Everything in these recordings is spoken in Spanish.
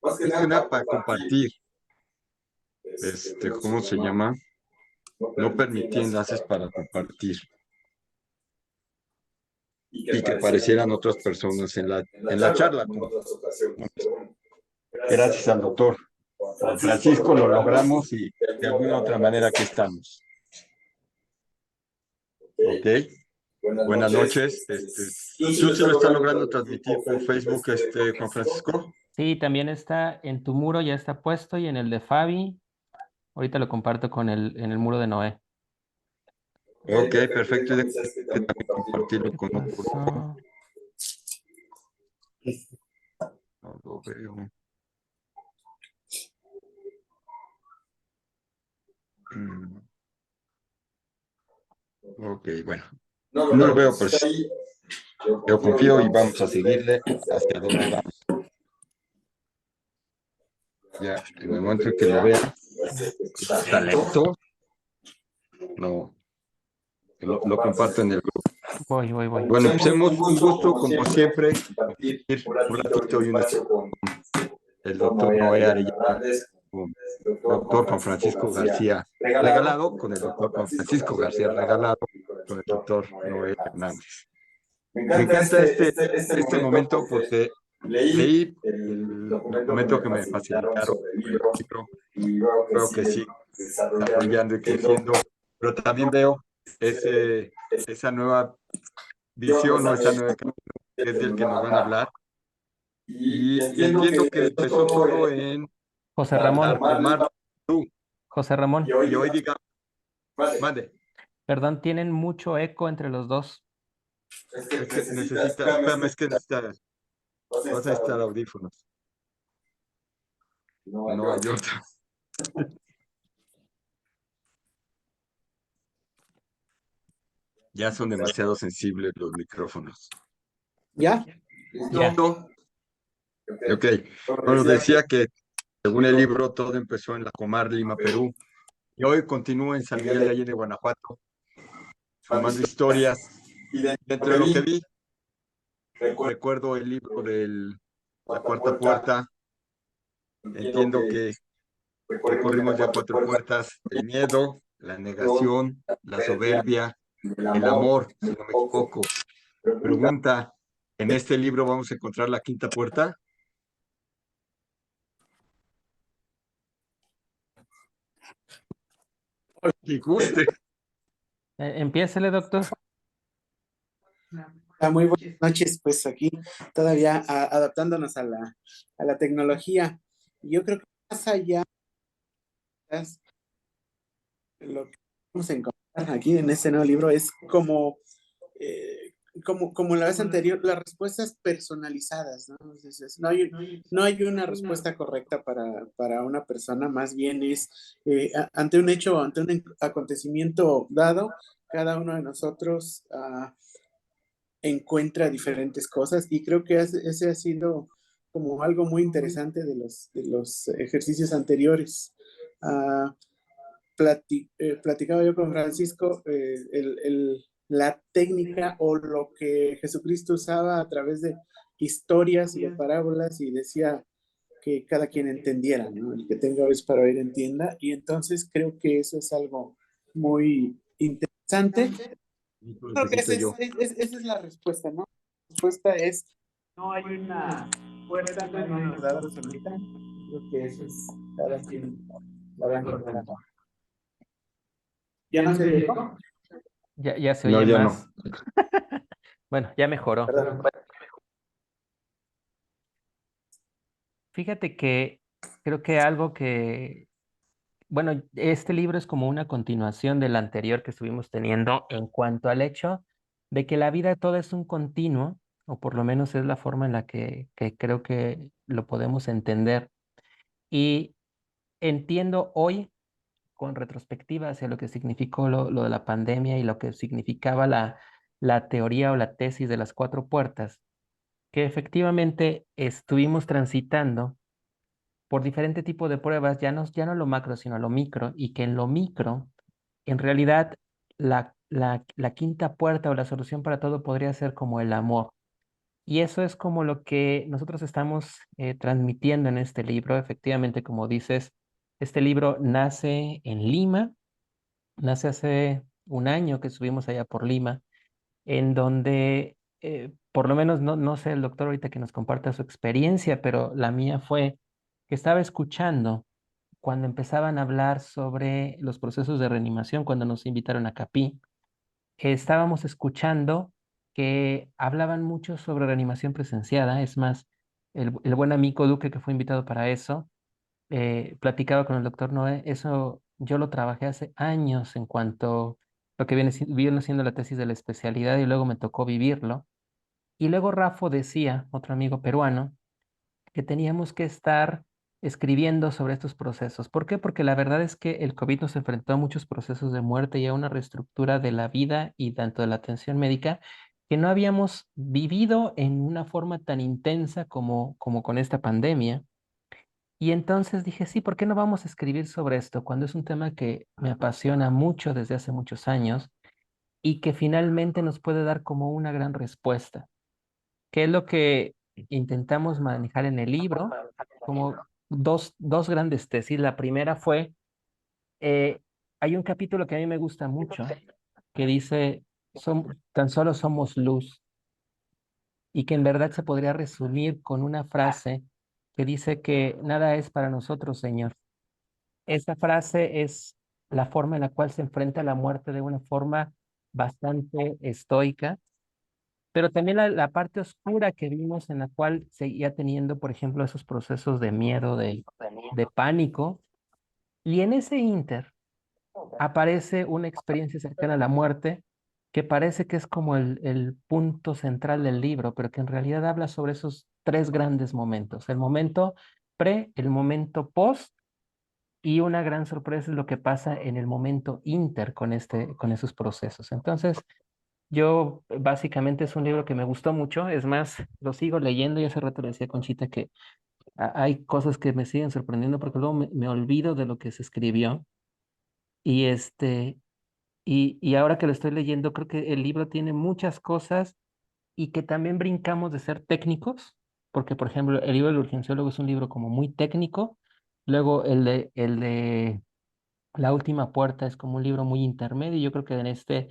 más que nada para compartir, ¿cómo se llama? No permití enlaces para compartir y que aparecieran otras personas en la charla. Gracias al doctor Juan Francisco lo logramos y de alguna otra manera aquí estamos. Ok. Buenas noches. ¿Tú sí lo estás logrando transmitir por Facebook, Juan Francisco? Sí, también está en tu muro, ya está puesto, y en el de Fabi. Ahorita lo comparto en el muro de Noé. Ok, perfecto. Y también compartirlo con otro grupo. Eso. No lo veo. Ok, bueno. No lo veo, pues yo confío y vamos a seguirle hacia donde vamos. Ya, en el momento en que lo vea, está lento. No, lo comparto en el grupo. Voy. Bueno, pues hemos un gusto, como siempre, compartir un ratito y una con el doctor Noé Arellano, con el doctor Juan Francisco García Regalado, con el doctor Juan Francisco García Regalado, con el doctor Noé Hernández. Me encanta este momento porque leí el documento que me facilitaron sobre el libro y veo que sí, desarrollando y creciendo, pero también veo esa nueva visión o esa nueva camino que es del que nos van a hablar. Y entiendo que empezó todo en José Ramón, armar tú. José Ramón, Y hoy digamos, mande. perdón, tienen mucho eco entre los dos. Es que espérame, es que necesitas, vas a necesitar audífonos. No hay otro. Ya son demasiado sensibles los micrófonos. ¿Ya? Ya. ¿Listo? Ok. Bueno, decía que según el libro todo empezó en la Comar Lima, Perú. Y hoy continúa en San Miguel de Allende, Guanajuato, sumando historias. Y dentro de lo que vi, recuerdo el libro de La Cuarta Puerta. Entiendo que recorrimos ya 4 puertas: el miedo, la negación, la soberbia, el amor, si no me equivoco. Pregunta, ¿en este libro vamos a encontrar la quinta puerta? Que guste. Empiécele, doctor. Muy buenas noches, pues aquí todavía adaptándonos a la tecnología. Yo creo que más allá es lo que vamos a encontrar aquí en este nuevo libro es eh, como la vez anterior, las respuestas personalizadas, ¿no? Entonces, no hay una respuesta correcta para una persona, más bien es ante un hecho, ante un acontecimiento dado, cada uno de nosotros encuentra diferentes cosas y creo que ese ha sido como algo muy interesante de los ejercicios anteriores. Ah, platicaba yo con Francisco la técnica o lo que Jesucristo usaba a través de historias y de parábolas y decía que cada quien entendiera, ¿no? El que tenga oídos para oír entienda, y entonces creo que eso es algo muy interesante. Creo que esa es la respuesta, ¿no? La respuesta es, no hay una puerta, no hay una verdad absoluta. Creo que eso es, cada quien la va a encontrar. ¿Ya no se dijo? Ya se No, oye ya más. no. Bueno, ya mejoró. Perdón. Fíjate que creo que algo que, bueno, este libro es como una continuación del anterior que estuvimos teniendo en cuanto al hecho de que la vida todo es un continuo, o por lo menos es la forma en la que creo que lo podemos entender. Y entiendo hoy, con retrospectiva hacia lo que significó lo de la pandemia y lo que significaba la teoría o la tesis de las cuatro puertas, que efectivamente estuvimos transitando por diferente tipo de pruebas, ya no lo macro, sino lo micro, y que en lo micro, en realidad, la quinta puerta o la solución para todo podría ser como el amor. Y eso es como lo que nosotros estamos transmitiendo en este libro. Efectivamente, como dices, este libro nace en Lima, nace hace un año que estuvimos allá por Lima, en donde, por lo menos, no sé el doctor ahorita que nos comparta su experiencia, pero la mía fue que estaba escuchando cuando empezaban a hablar sobre los procesos de reanimación, cuando nos invitaron a CAPI, estábamos escuchando que hablaban mucho sobre reanimación presenciada. Es más, el buen amigo Duque, que fue invitado para eso, platicaba con el doctor Noé. Eso yo lo trabajé hace años en cuanto a lo que viene siendo la tesis de la especialidad y luego me tocó vivirlo. Y luego Rafo decía, otro amigo peruano, que teníamos que estar escribiendo sobre estos procesos. ¿Por qué? Porque la verdad es que el COVID nos enfrentó a muchos procesos de muerte y a una reestructura de la vida y tanto de la atención médica que no habíamos vivido en una forma tan intensa como con esta pandemia. Y entonces dije, sí, ¿por qué no vamos a escribir sobre esto cuando es un tema que me apasiona mucho desde hace muchos años y que finalmente nos puede dar como una gran respuesta? ¿Qué es lo que intentamos manejar en el libro? Como dos grandes tesis. La primera fue, eh, hay un capítulo que a mí me gusta mucho, que dice, tan solo somos luz, y que en verdad se podría resumir con una frase que dice que nada es para nosotros, Señor. Esa frase es la forma en la cual se enfrenta a la muerte de una forma bastante estoica, pero también la parte oscura que vimos en la cual seguía teniendo, por ejemplo, esos procesos de miedo, de pánico. Y en ese inter aparece una experiencia cercana a la muerte que parece que es como el punto central del libro, pero que en realidad habla sobre esos tres grandes momentos: el momento pre, el momento post, y una gran sorpresa es lo que pasa en el momento inter con esos procesos. Entonces, yo básicamente es un libro que me gustó mucho. Es más, lo sigo leyendo y hace rato le decía a Conchita que hay cosas que me siguen sorprendiendo porque luego me olvido de lo que se escribió. Y y ahora que lo estoy leyendo, creo que el libro tiene muchas cosas y que también brincamos de ser técnicos, porque por ejemplo, el libro del urgenciólogo es un libro como muy técnico. Luego el de La última puerta es como un libro muy intermedio, y yo creo que en este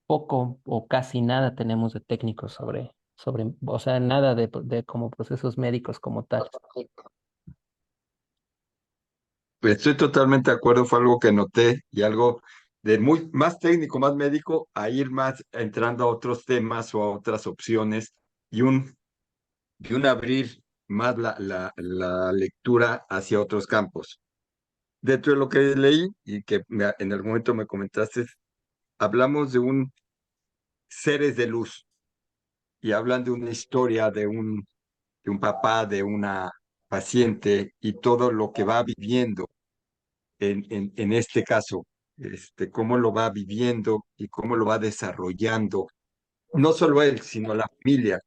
poco o casi nada tenemos de técnico o sea, nada de como procesos médicos como tal. Estoy totalmente de acuerdo, fue algo que noté y algo de muy más técnico, más médico, a ir más entrando a otros temas o a otras opciones y un abrir más la lectura hacia otros campos. Dentro de lo que leí y que en algún momento me comentaste, hablamos de un seres de luz y hablan de una historia de un papá, de una paciente y todo lo que va viviendo en este caso, cómo lo va viviendo y cómo lo va desarrollando, no solo él, sino la familia.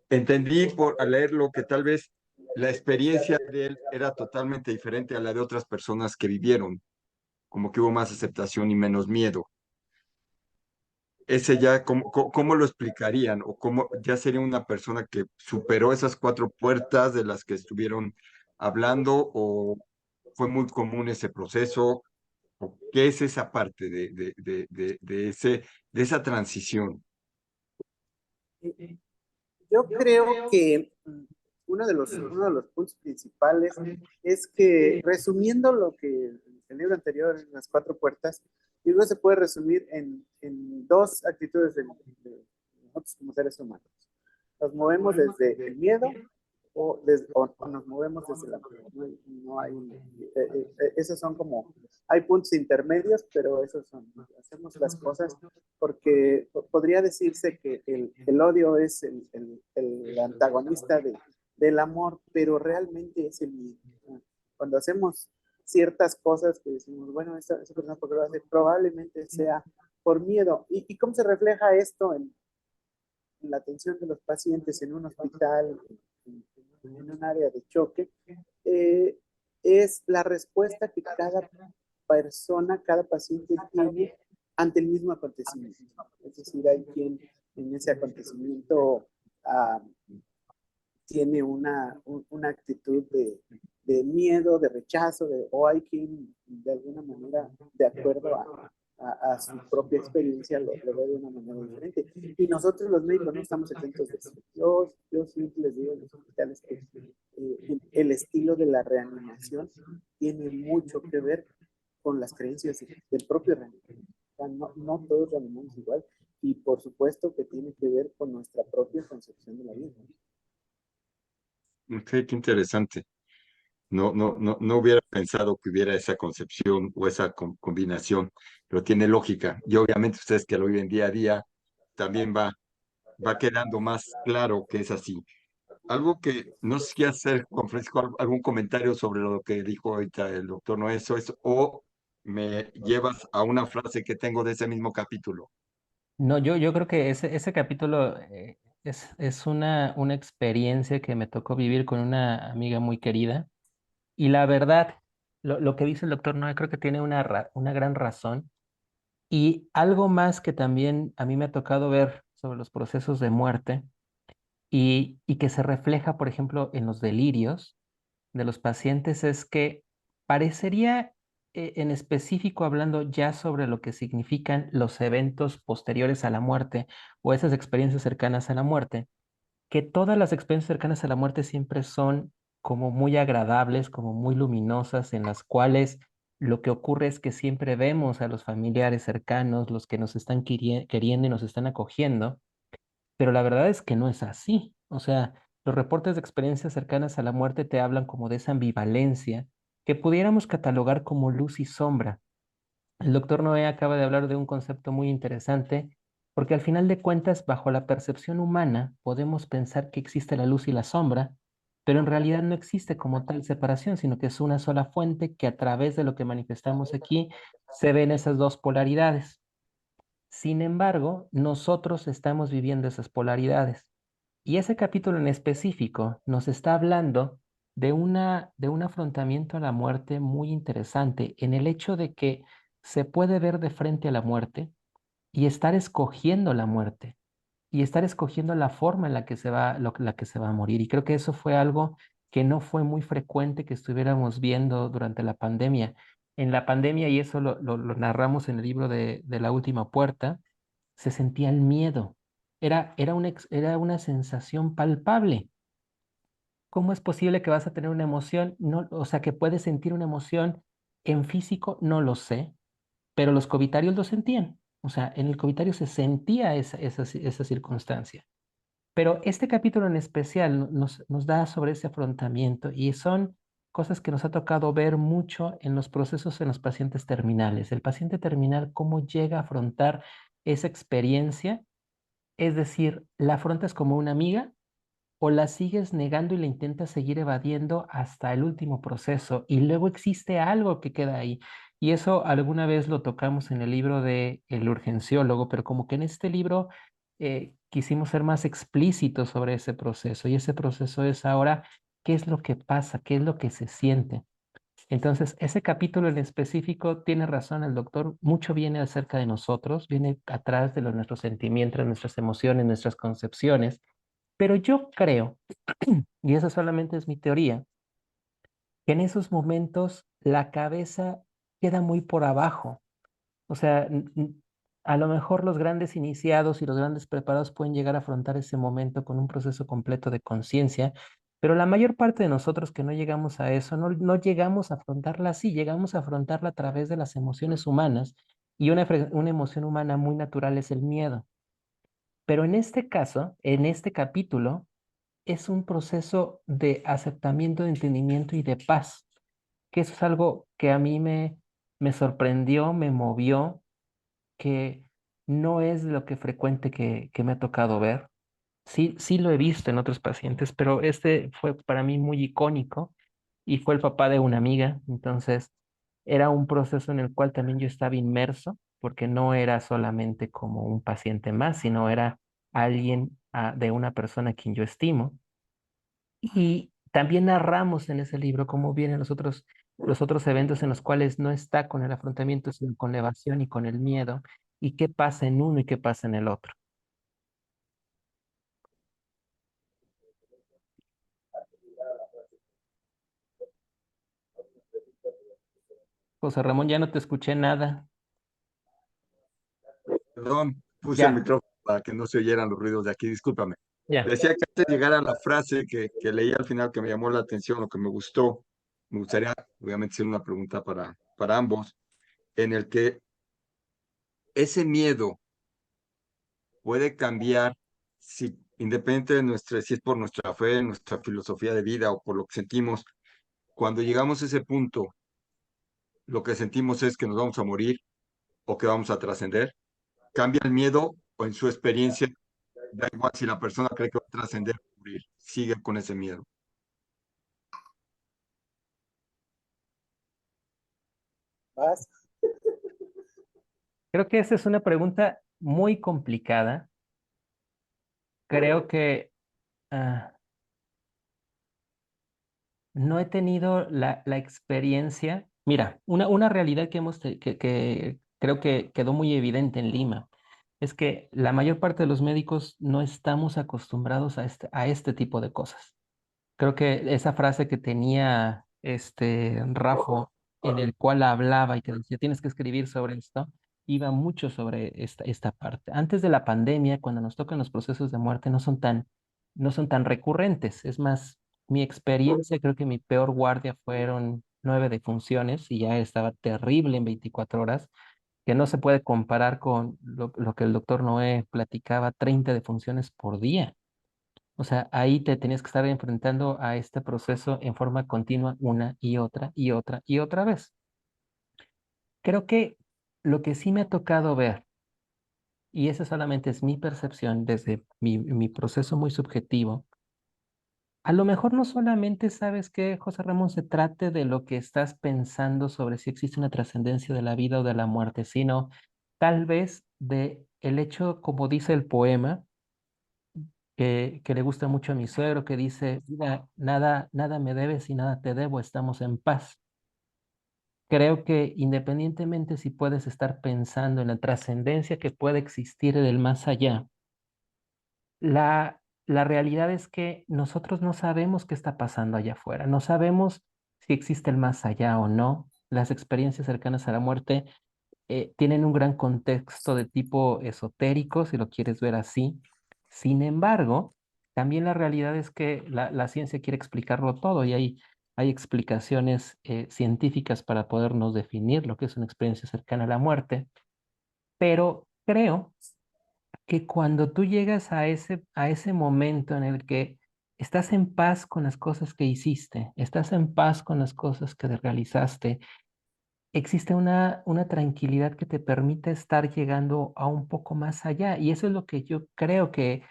Entendí al leerlo que tal vez la experiencia de él era totalmente diferente a la de otras personas que vivieron, como que hubo más aceptación y menos miedo. Ese ya, ¿cómo lo explicarían? ¿O cómo ya sería una persona que superó esas cuatro puertas de las que estuvieron hablando? ¿O fue muy común ese proceso? ¿O qué es esa parte de esa transición? Yo creo que uno de los puntos principales es que, resumiendo lo que el libro anterior, en las cuatro puertas, yo creo que se puede resumir en dos actitudes de nosotros como seres humanos. Nos movemos desde el miedo o nos movemos desde la fe. No hay, esos son como, hay puntos intermedios, pero esos son, hacemos las cosas porque podría decirse que el odio es el antagonista del amor, pero realmente es el mismo. Cuando hacemos ciertas cosas que decimos, bueno, esa persona por qué lo hace, probablemente sea por miedo. ¿Y cómo se refleja esto en la atención de los pacientes en un hospital, en un área de choque? eh, es la respuesta que cada persona, cada paciente tiene ante el mismo acontecimiento. Es decir, hay quien en ese acontecimiento ah, tiene una actitud de miedo, de rechazo, o hay quien de alguna manera, de acuerdo a su propia experiencia, lo ve de una manera diferente. Y nosotros los médicos no estamos exentos de eso. Yo siempre les digo a los hospitales que el estilo de la reanimación tiene mucho que ver con las creencias del propio reanimador. O sea, no todos reanimamos igual, y por supuesto que tiene que ver con nuestra propia concepción de la vida. Sí, qué interesante. No hubiera pensado que hubiera esa concepción o esa combinación, pero tiene lógica. Y obviamente ustedes que lo viven día a día, también va quedando más claro que es así. Algo que no sé si hacer, Juan Francisco, algún comentario sobre lo que dijo ahorita el doctor Noé, o me llevas a una frase que tengo de ese mismo capítulo. No, yo creo que ese capítulo es una experiencia que me tocó vivir con una amiga muy querida. Y la verdad, lo que dice el doctor Noé creo que tiene una gran razón. Y algo más que también a mí me ha tocado ver sobre los procesos de muerte y que se refleja, por ejemplo, en los delirios de los pacientes es que parecería, en específico hablando ya sobre lo que significan los eventos posteriores a la muerte o esas experiencias cercanas a la muerte, que todas las experiencias cercanas a la muerte siempre son como muy agradables, como muy luminosas, en las cuales lo que ocurre es que siempre vemos a los familiares cercanos, los que nos están queriendo y nos están acogiendo, pero la verdad es que no es así. O sea, los reportes de experiencias cercanas a la muerte te hablan como de esa ambivalencia que pudiéramos catalogar como luz y sombra. El doctor Noé acaba de hablar de un concepto muy interesante, porque al final de cuentas, bajo la percepción humana, podemos pensar que existe la luz y la sombra, pero en realidad no existe como tal separación, sino que es una sola fuente que a través de lo que manifestamos aquí se ven esas dos polaridades. Sin embargo, nosotros estamos viviendo esas polaridades. Y ese capítulo en específico nos está hablando de un afrontamiento a la muerte muy interesante, en el hecho de que se puede ver de frente a la muerte y estar escogiendo la muerte y estar escogiendo la forma en la que la que se va a morir. Y creo que eso fue algo que no fue muy frecuente que estuviéramos viendo durante la pandemia. En la pandemia, y eso lo narramos en el libro de La Última Puerta, se sentía el miedo. Era una sensación palpable. ¿Cómo es posible que vas a tener una emoción? No, o sea, que puedes sentir una emoción en físico, no lo sé, pero los covitarios lo sentían. O sea, en el covitario se sentía esa circunstancia. Pero este capítulo en especial nos da sobre ese afrontamiento y son cosas que nos ha tocado ver mucho en los procesos en los pacientes terminales. El paciente terminal, cómo llega a afrontar esa experiencia, es decir, ¿la afrontas como una amiga o la sigues negando y la intentas seguir evadiendo hasta el último proceso? Y luego existe algo que queda ahí. Y eso alguna vez lo tocamos en el libro de El Urgenciólogo, pero como que en este libro quisimos ser más explícitos sobre ese proceso. Y ese proceso es ahora, ¿qué es lo que pasa? ¿Qué es lo que se siente? Entonces, ese capítulo en específico tiene razón el doctor, mucho viene acerca de nosotros, viene atrás de nuestros sentimientos, nuestras emociones, nuestras concepciones, pero yo creo, y esa solamente es mi teoría, que en esos momentos la cabeza queda muy por abajo. O sea, a lo mejor los grandes iniciados y los grandes preparados pueden llegar a afrontar ese momento con un proceso completo de conciencia, pero la mayor parte de nosotros que no llegamos a eso, no llegamos a afrontarla así, llegamos a afrontarla a través de las emociones humanas, y una emoción humana muy natural es el miedo. Pero en este caso, en este capítulo, es un proceso de aceptamiento, de entendimiento y de paz, que eso es algo que a mí me sorprendió, me movió, que no es lo que frecuente que me ha tocado ver. Sí, sí lo he visto en otros pacientes, pero este fue para mí muy icónico y fue el papá de una amiga. Entonces, era un proceso en el cual también yo estaba inmerso, porque no era solamente como un paciente más, sino era alguien de una persona a quien yo estimo. Y también narramos en ese libro cómo vienen los otros eventos en los cuales no está con el afrontamiento, sino con la evasión y con el miedo, y qué pasa en uno y qué pasa en el otro. José Ramón, ya no te escuché nada. Perdón, puse el Ya, micrófono para que no se oyeran los ruidos de aquí, discúlpame. ya. Decía que antes de llegar a la frase que leí al final, que me llamó la atención, lo que me gustó, me gustaría, obviamente, hacer una pregunta para ambos, en el que ese miedo puede cambiar si, independiente de nuestra, si es por nuestra fe, nuestra filosofía de vida o por lo que sentimos, cuando llegamos a ese punto, lo que sentimos es que nos vamos a morir o que vamos a trascender. Cambia el miedo o en su experiencia, da igual si la persona cree que va a trascender o morir, sigue con ese miedo. Vas. Creo que esa es una pregunta muy complicada. Creo que ah, no he tenido la experiencia. Mira, una realidad que creo que quedó muy evidente en Lima es que la mayor parte de los médicos no estamos acostumbrados a este tipo de cosas. Creo que esa frase que tenía este Rafa, en el cual hablaba y te decía, tienes que escribir sobre esto, iba mucho sobre esta parte. Antes de la pandemia, cuando nos tocan los procesos de muerte, no son tan recurrentes. Es más, mi experiencia, creo que mi peor guardia fueron 9 defunciones y ya estaba terrible en 24 horas, que no se puede comparar con lo que el doctor Noé platicaba, 30 defunciones por día. O sea, ahí te tenías que estar enfrentando a este proceso en forma continua una y otra y otra y otra vez. Creo que lo que sí me ha tocado ver, y esa solamente es mi percepción desde mi proceso muy subjetivo, a lo mejor no solamente sabes que, José Ramón, se trate de lo que estás pensando sobre si existe una trascendencia de la vida o de la muerte, sino tal vez de el hecho, como dice el poema, que le gusta mucho a mi suegro, que dice, "Mira, nada me debes y nada te debo, estamos en paz". Creo que independientemente si puedes estar pensando en la trascendencia que puede existir del más allá, la realidad es que nosotros no sabemos qué está pasando allá afuera, no sabemos si existe el más allá o no. Las experiencias cercanas a la muerte tienen un gran contexto de tipo esotérico, si lo quieres ver así. Sin embargo, también la realidad es que la ciencia quiere explicarlo todo y hay explicaciones científicas para podernos definir lo que es una experiencia cercana a la muerte. Pero creo que cuando tú llegas a ese momento en el que estás en paz con las cosas que hiciste, estás en paz con las cosas que realizaste, existe una tranquilidad que te permite estar llegando a un poco más allá. Y eso es lo que yo creo que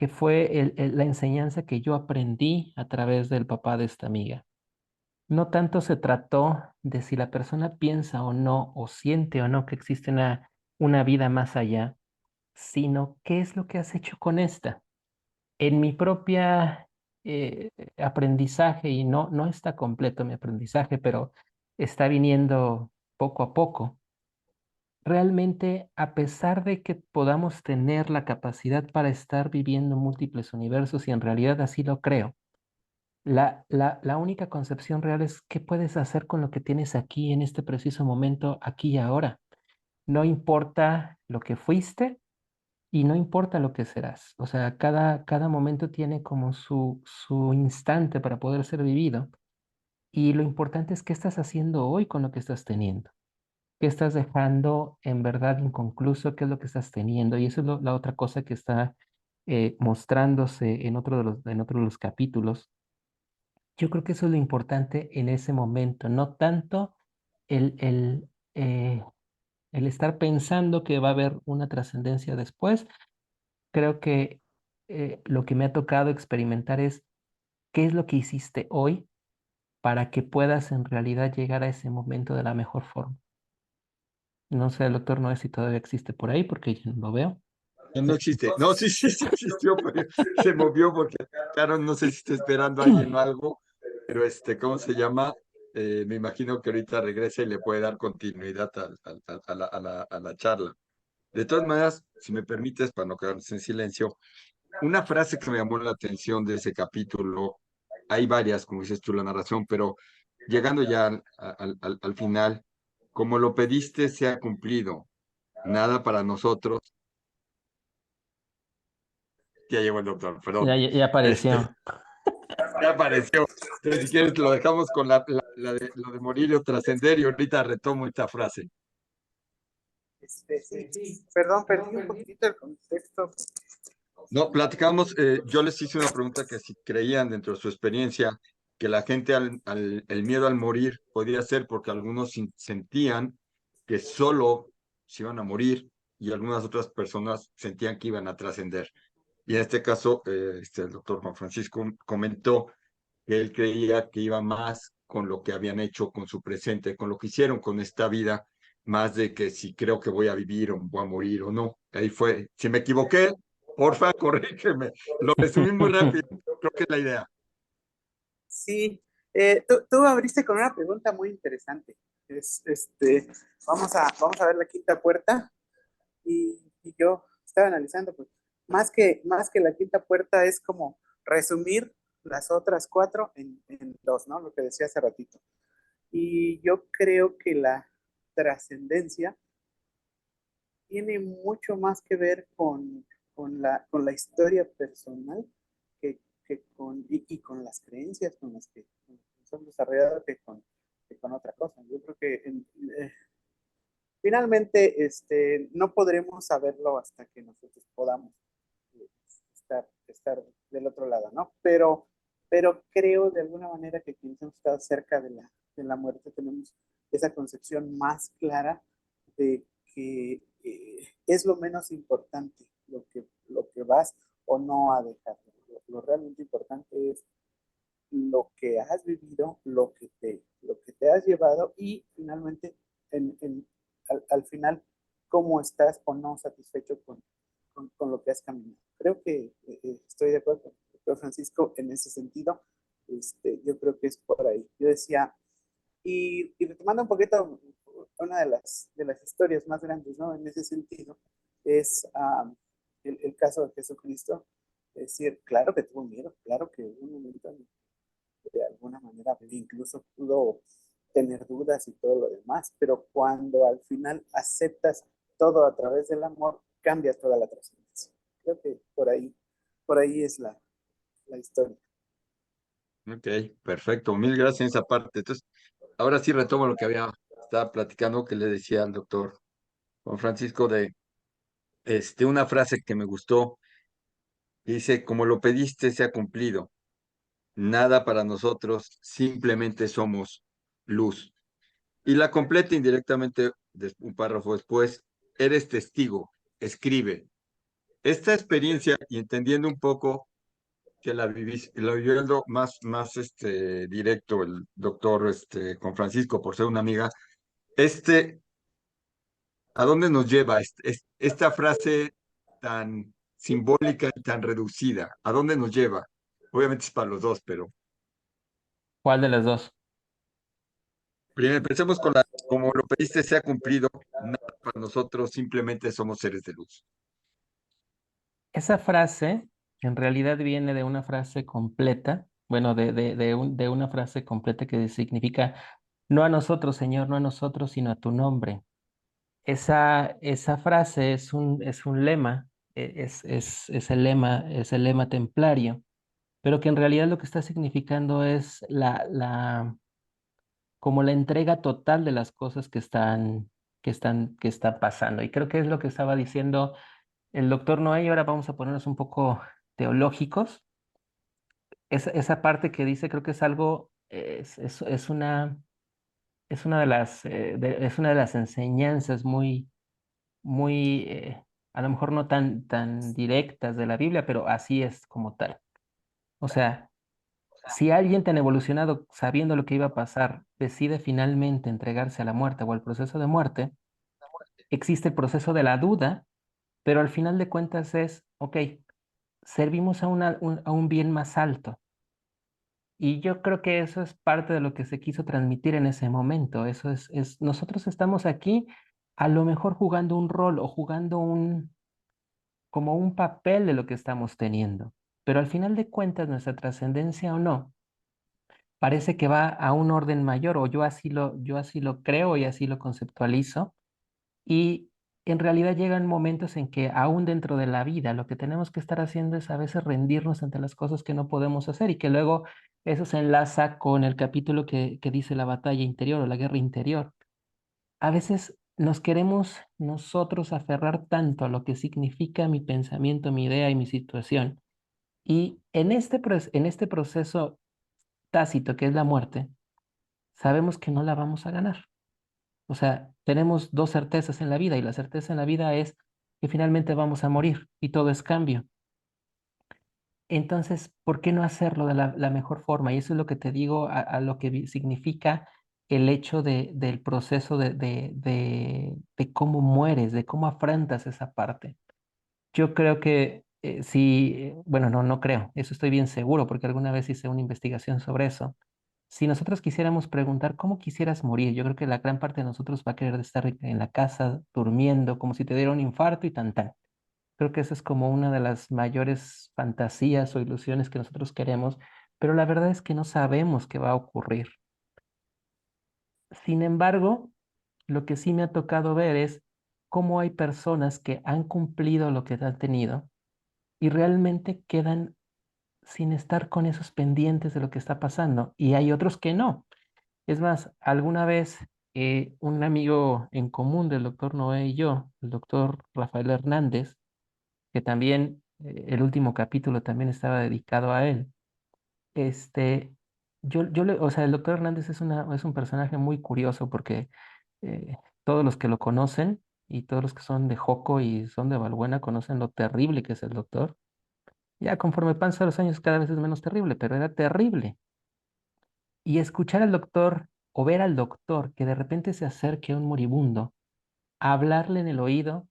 fue la enseñanza que yo aprendí a través del papá de esta amiga. No tanto se trató de si la persona piensa o no, o siente o no que existe una vida más allá, sino qué es lo que has hecho con esta. En mi propia aprendizaje, y no está completo mi aprendizaje, pero está viniendo poco a poco. Realmente, a pesar de que podamos tener la capacidad para estar viviendo múltiples universos, y en realidad así lo creo, la única concepción real es qué puedes hacer con lo que tienes aquí en este preciso momento, aquí y ahora. No importa lo que fuiste y no importa lo que serás. O sea, cada momento tiene como su instante para poder ser vivido. Y lo importante es qué estás haciendo hoy con lo que estás teniendo. ¿Qué estás dejando en verdad inconcluso? ¿Qué es lo que estás teniendo? Y eso es la otra cosa que está mostrándose en otro de los capítulos. Yo creo que eso es lo importante en ese momento, no tanto el, el, eh, el estar pensando que va a haber una trascendencia después. Creo que lo que me ha tocado experimentar es qué es lo que hiciste hoy para que puedas en realidad llegar a ese momento de la mejor forma. No sé, el doctor no sé si todavía existe por ahí porque yo no lo veo. No existe. No, sí, sí, sí existió, pero se movió porque, claro, no sé si está esperando a alguien o algo, pero ¿cómo se llama? Me imagino que ahorita regresa y le puede dar continuidad a la charla. De todas maneras, si me permites, para no quedarnos en silencio, una frase que me llamó la atención de ese capítulo, hay varias, como dices tú, la narración, pero llegando ya al final, como lo pediste se ha cumplido, nada para nosotros. Ya llegó el doctor, perdón. Ya apareció. Ya apareció. Entonces, si quieres, lo dejamos con lo de morir o trascender y ahorita retomo esta frase. Sí. Perdón, perdí un poquito el contexto. No, platicamos, yo les hice una pregunta que si creían dentro de su experiencia que la gente el miedo al morir podía ser porque algunos sentían que solo se iban a morir y algunas otras personas sentían que iban a trascender. Y en este caso, el doctor Juan Francisco comentó que él creía que iba más con lo que habían hecho con su presente, con lo que hicieron con esta vida, más de que si creo que voy a vivir o voy a morir o no. Ahí fue. Si me equivoqué, porfa, corrígeme. Lo resumí muy rápido. Creo que es la idea. Sí, tú abriste con una pregunta muy interesante. Vamos a ver la quinta puerta y yo estaba analizando, pues, más que la quinta puerta es como resumir las otras cuatro en dos, ¿no? Lo que decía hace ratito. Y yo creo que la trascendencia tiene mucho más que ver con la historia personal y con las creencias con las que son desarrolladas que con otra cosa. Yo creo que eh, finalmente no podremos saberlo hasta que nosotros podamos eh, estar del otro lado, ¿no? Pero creo de alguna manera que quienes hemos estado cerca de la muerte tenemos esa concepción más clara de que es lo menos importante lo que vas o no a dejar. Lo realmente importante es lo que has vivido, lo que te has llevado y finalmente, al final, cómo estás o no satisfecho con lo que has caminado. Creo que estoy de acuerdo con el doctor Francisco en ese sentido. Yo creo que es por ahí. Yo decía, y retomando un poquito una de las historias más grandes, ¿no? En ese sentido, es el caso de Jesucristo. Es decir, claro que tuvo miedo, claro que hubo un momento en de alguna manera incluso pudo tener dudas y todo lo demás, pero cuando al final aceptas todo a través del amor, cambia toda la trascendencia. Creo que por ahí es la historia. Ok, perfecto. Mil gracias en esa parte. Entonces, ahora sí retomo lo que estaba platicando, que le decía al doctor Juan Francisco de una frase que me gustó. Dice, como lo pediste, se ha cumplido. Nada para nosotros, simplemente somos luz. Y la completa indirectamente, un párrafo después, eres testigo, escribe. Esta experiencia, y entendiendo un poco que la vivió más directo el doctor con Francisco, por ser una amiga, ¿a dónde nos lleva esta frase tan simbólica y tan reducida? ¿A dónde nos lleva? Obviamente es para los dos, pero ¿Cuál de las dos? primero empecemos con como lo pediste se ha cumplido, nada para nosotros, simplemente somos seres de luz. Esa frase en realidad viene de una frase completa, bueno, de una frase completa que significa, no a nosotros, Señor, no a nosotros, sino a tu nombre. Esa frase es un lema, es el lema templario, pero que en realidad lo que está significando es como la entrega total de las cosas que están pasando. Y creo que es lo que estaba diciendo el doctor Noé, y ahora vamos a ponernos un poco teológicos. Esa parte que dice, creo que es algo, es una de es una de las enseñanzas muy, a lo mejor no tan directas de la Biblia, pero así es como tal. O sea, si alguien tan evolucionado, sabiendo lo que iba a pasar, decide finalmente entregarse a la muerte o al proceso de muerte, existe el proceso de la duda, pero al final de cuentas es, ok, servimos a, a un bien más alto. Y yo creo que eso es parte de lo que se quiso transmitir en ese momento. Eso nosotros estamos aquí a lo mejor jugando un rol o jugando como un papel de lo que estamos teniendo. Pero al final de cuentas, nuestra trascendencia o no, parece que va a un orden mayor, o yo así lo creo y así lo conceptualizo. Y en realidad llegan momentos en que aún dentro de la vida lo que tenemos que estar haciendo es a veces rendirnos ante las cosas que no podemos hacer y que luego eso se enlaza con el capítulo que dice la batalla interior o la guerra interior. A veces nos queremos nosotros aferrar tanto a lo que significa mi pensamiento, mi idea y mi situación. Y en este proceso tácito que es la muerte, sabemos que no la vamos a ganar. O sea, tenemos dos certezas en la vida y la certeza en la vida es que finalmente vamos a morir y todo es cambio. Entonces, ¿por qué no hacerlo de la mejor forma? Y eso es lo que te digo a lo que significa el hecho del proceso de cómo mueres, de cómo afrontas esa parte. Yo creo que si, bueno, no creo, eso estoy bien seguro porque alguna vez hice una investigación sobre eso. Si nosotros quisiéramos preguntar cómo quisieras morir, yo creo que la gran parte de nosotros va a querer estar en la casa durmiendo, como si te diera un infarto y tan tan. Creo que esa es como una de las mayores fantasías o ilusiones que nosotros queremos, pero la verdad es que no sabemos qué va a ocurrir. Sin embargo, lo que sí me ha tocado ver es cómo hay personas que han cumplido lo que han tenido y realmente quedan sin estar con esos pendientes de lo que está pasando, y hay otros que no. Es más, alguna vez un amigo en común del doctor Noé y yo, el doctor Rafael Hernández, que también el último capítulo también estaba dedicado a él, este, o sea, el doctor Hernández es un personaje muy curioso porque todos los que lo conocen y todos los que son de Joco y son de Valbuena conocen lo terrible que es el doctor. Ya conforme pasan los años cada vez es menos terrible, pero era terrible. Y escuchar al doctor o ver al doctor que de repente se acerque a un moribundo, a hablarle en el oído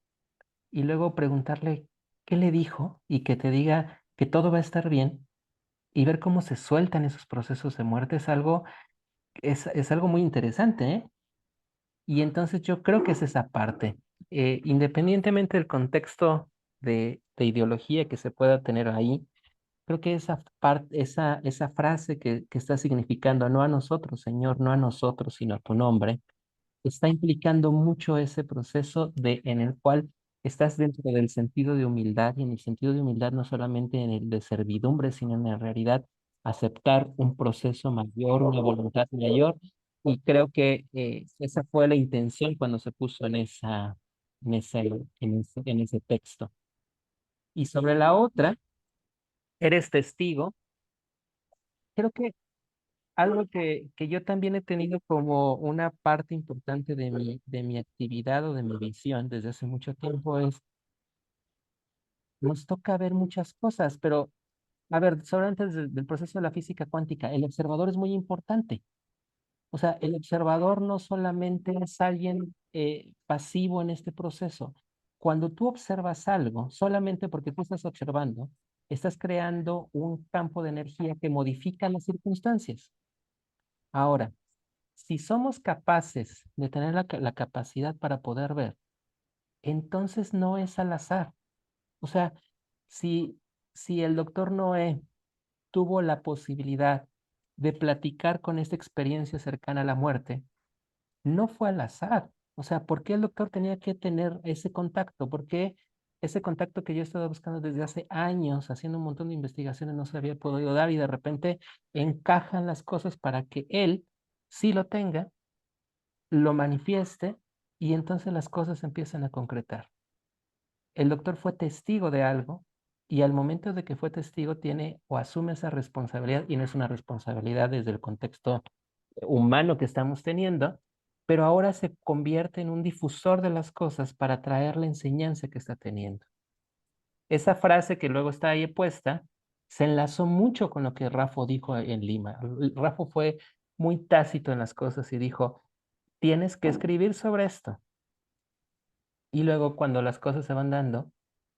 y luego preguntarle qué le dijo y que te diga que todo va a estar bien y ver cómo se sueltan esos procesos de muerte es algo muy interesante, ¿eh? Y entonces yo creo que es esa parte. Independientemente del contexto de ideología que se pueda tener ahí, creo que esa frase que está significando no a nosotros, Señor, no a nosotros, sino a tu nombre, está implicando mucho ese proceso en el cual estás dentro del sentido de humildad, y en el sentido de humildad no solamente en el de servidumbre, sino en la realidad aceptar un proceso mayor, una voluntad mayor, y creo que esa fue la intención cuando se puso en ese texto. Y sobre la otra, eres testigo, creo que algo que yo también he tenido como una parte importante de mi actividad o de mi visión desde hace mucho tiempo es, nos toca ver muchas cosas, pero a ver, sobre antes del proceso de la física cuántica, el observador es muy importante. O sea, el observador no solamente es alguien pasivo en este proceso. Cuando tú observas algo, solamente porque tú estás observando, estás creando un campo de energía que modifica las circunstancias. Ahora, si somos capaces de tener la capacidad para poder ver, entonces no es al azar. O sea, si, si el doctor Noé tuvo la posibilidad de platicar con esta experiencia cercana a la muerte, no fue al azar. O sea, ¿por qué el doctor tenía que tener ese contacto? ¿Por qué ese contacto que yo he estado buscando desde hace años, haciendo un montón de investigaciones, no se había podido dar y de repente encajan las cosas para que él sí lo tenga, lo manifieste y entonces las cosas empiezan a concretar? El doctor fue testigo de algo y al momento de que fue testigo tiene o asume esa responsabilidad, y no es una responsabilidad desde el contexto humano que estamos teniendo, pero ahora se convierte en un difusor de las cosas para traer la enseñanza que está teniendo. Esa frase que luego está ahí puesta se enlazó mucho con lo que Rafa dijo en Lima. Rafa fue muy tácito en las cosas y dijo, tienes que escribir sobre esto. Y luego cuando las cosas se van dando,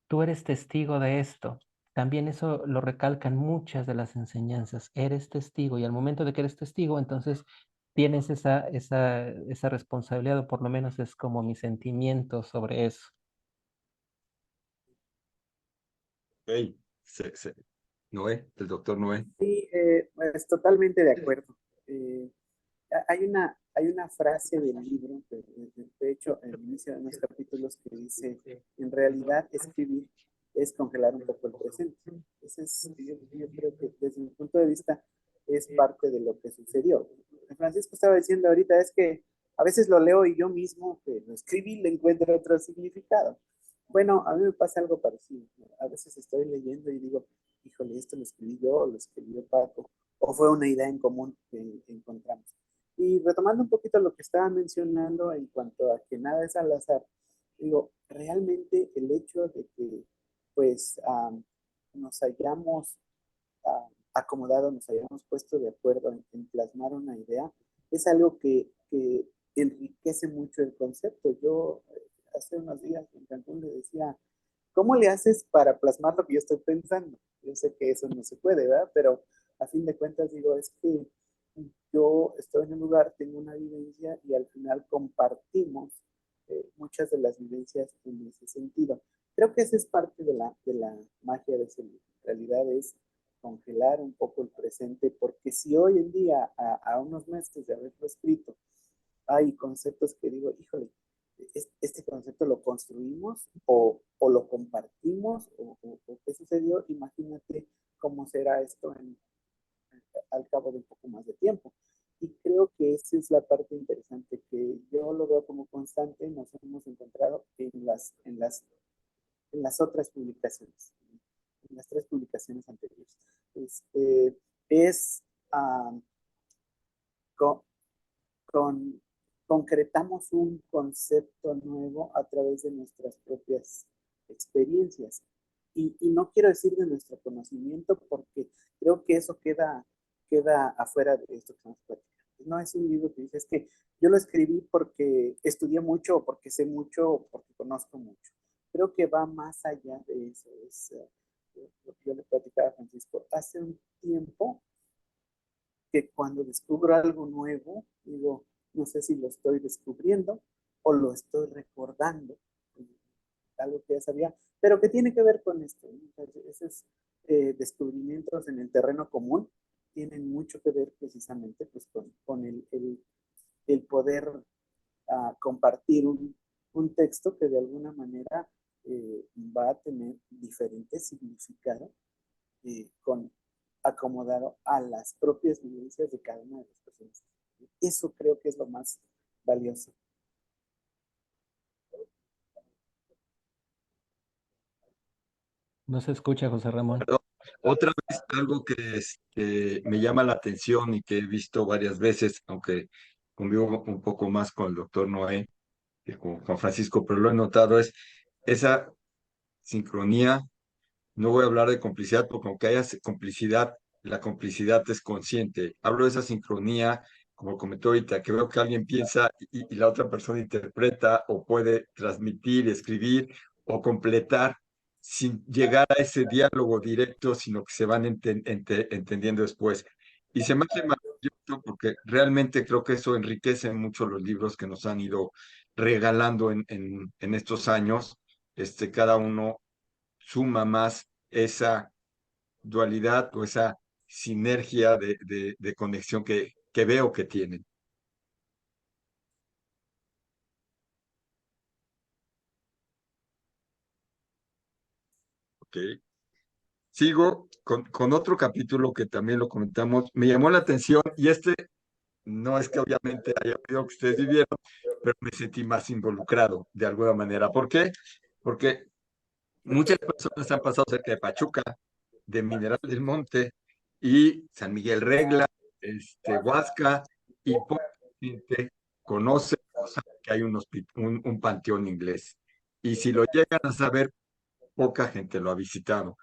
tú eres testigo de esto. También eso lo recalcan muchas de las enseñanzas. Eres testigo y al momento de que eres testigo, entonces tienes esa responsabilidad, o por lo menos es como mi sentimiento sobre eso. Ok, Noé, del doctor Noé. Sí, pues totalmente de acuerdo. Eh, hay una frase del libro, de hecho, en el inicio de unos capítulos que dice, en realidad escribir es congelar un poco el presente. Ese es, yo creo que desde mi punto de vista es parte de lo que sucedió. Francisco estaba diciendo ahorita, es que a veces lo leo y yo mismo, que lo escribí, le encuentro otro significado. Bueno, a mí me pasa algo parecido. A veces estoy leyendo y digo, híjole, esto lo escribí yo, o lo escribió Paco, o fue una idea en común que encontramos. Y retomando un poquito lo que estaba mencionando en cuanto a que nada es al azar, digo, realmente el hecho de que pues nos hayamos acomodado, nos hayamos puesto de acuerdo en plasmar una idea, es algo que enriquece mucho el concepto. Yo hace unos días en Cancún le decía, ¿cómo le haces para plasmar lo que yo estoy pensando? Yo sé que eso no se puede, ¿verdad? Pero a fin de cuentas digo, es que yo estoy en un lugar, tengo una vivencia y al final compartimos muchas de las vivencias en ese sentido. Creo que esa es parte de la magia de ese libro. En realidad es congelar un poco el presente, porque si hoy en día, a unos meses de haberlo escrito, hay conceptos que digo, híjole, este concepto lo construimos o lo compartimos o qué sucedió, imagínate cómo será esto al cabo de un poco más de tiempo. Y creo que esa es la parte interesante que yo lo veo como constante, nos hemos encontrado en las otras publicaciones, en las tres publicaciones anteriores. Es um, con, con, concretamos un concepto nuevo a través de nuestras propias experiencias. Y no quiero decir de nuestro conocimiento porque creo que eso queda afuera de esto que estamos platicando. No es un libro que dice, es que yo lo escribí porque estudié mucho o porque sé mucho o porque conozco mucho. Creo que va más allá de eso. Es lo que yo le platicaba a Francisco. Hace un tiempo que cuando descubro algo nuevo, digo, no sé si lo estoy descubriendo o lo estoy recordando, algo que ya sabía, pero que tiene que ver con esto. Entonces, esos descubrimientos en el terreno común tienen mucho que ver precisamente pues, con el poder compartir un texto que de alguna manera va a tener diferentes significados con acomodado a las propias vivencias de cada una de las personas. Eso creo que es lo más valioso. No se escucha, José Ramón. Perdón. Otra vez, algo que me llama la atención y que he visto varias veces, aunque convivo un poco más con el doctor Noé que con Juan Francisco, pero lo he notado, es esa sincronía. No voy a hablar de complicidad, porque aunque haya complicidad, la complicidad es consciente. Hablo de esa sincronía, como comentó ahorita, que veo que alguien piensa y la otra persona interpreta o puede transmitir, escribir o completar sin llegar a ese diálogo directo, sino que se van entendiendo después. Y se me hace maravilloso porque realmente creo que eso enriquece mucho los libros que nos han ido regalando en estos años. Cada uno suma más esa dualidad o esa sinergia de conexión que veo que tienen. ¿Ok? Sigo con otro capítulo que también lo comentamos. Me llamó la atención y no es que obviamente haya oído que ustedes vivieron, pero me sentí más involucrado de alguna manera. ¿Por qué? Porque muchas personas han pasado cerca de Pachuca, de Mineral del Monte y San Miguel Regla, Huasca, y poca gente conoce o sabe que hay un panteón inglés. Y si lo llegan a saber, poca gente lo ha visitado.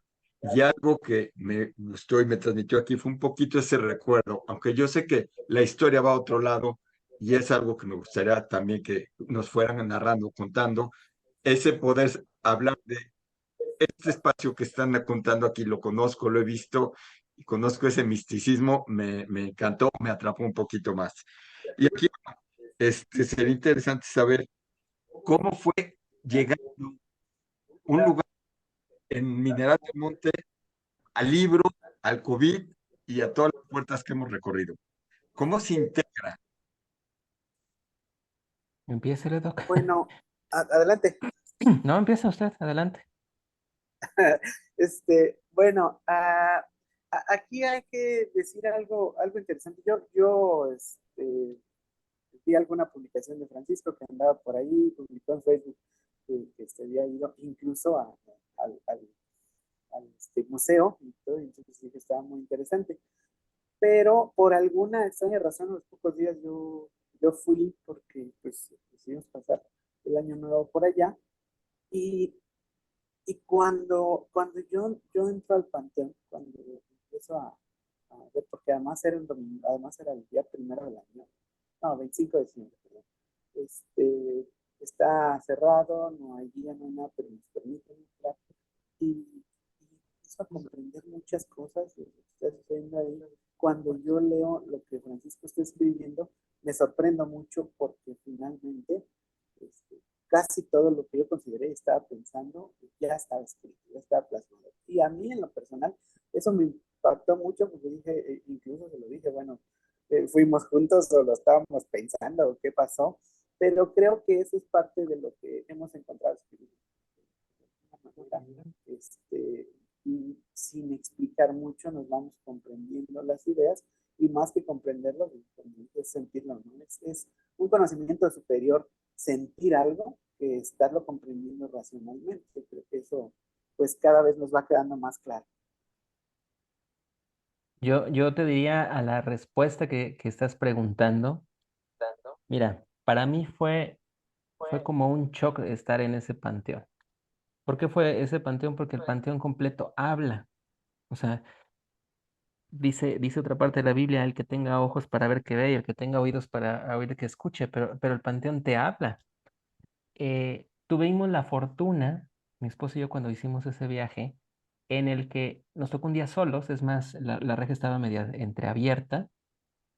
Y algo que me gustó y me transmitió aquí fue un poquito ese recuerdo, aunque yo sé que la historia va a otro lado y es algo que me gustaría también que nos fueran narrando, contando, ese poder hablar de este espacio que están contando aquí, lo conozco, lo he visto y conozco ese misticismo, me encantó, me atrapó un poquito más. Y aquí sería interesante saber cómo fue llegar a un lugar en Mineral del Monte al libro al COVID y a todas las puertas que hemos recorrido? ¿Cómo se integra? Empiece, le toca. Bueno, adelante. No, empiece usted, adelante. Bueno, aquí hay que decir algo interesante. Vi alguna publicación de Francisco que andaba por ahí, publicó en Facebook que se había ido incluso al museo y todo, y entonces dije que estaba muy interesante. Pero por alguna extraña razón, a los pocos días yo fui porque pues decidimos pasar el año nuevo por allá y, y cuando yo entro al panteón, cuando empiezo a ver, porque además era un domingo, además era el día primero del año, no, 25 de diciembre, perdón. Está cerrado, no hay guía, no hay nada, pero nos permiten entrar y empiezo a comprender muchas cosas de lo que está sucediendo ahí. Cuando yo leo lo que Francisco está escribiendo, me sorprendo mucho porque finalmente casi todo lo que yo consideré y estaba pensando ya estaba escrito, ya estaba plasmado. Y a mí en lo personal, eso me impactó mucho porque dije, incluso se lo dije, bueno, fuimos juntos o lo estábamos pensando o qué pasó, pero creo que eso es parte de lo que hemos encontrado escrito. Y sin explicar mucho nos vamos comprendiendo las ideas y más que comprenderlo, es sentirlo, ¿no? Es un conocimiento superior sentir algo que estarlo comprendiendo racionalmente. Creo que eso pues cada vez nos va quedando más claro. Yo te diría a la respuesta que estás preguntando, mira, para mí fue como un shock estar en ese panteón. ¿Por qué fue ese panteón? Porque el panteón completo habla. O sea, dice otra parte de la Biblia, el que tenga ojos para ver que ve y el que tenga oídos para oír que escuche, pero el panteón te habla. Tuvimos la fortuna, mi esposo y yo, cuando hicimos ese viaje, en el que nos tocó un día solos, es más, la reja estaba media entreabierta,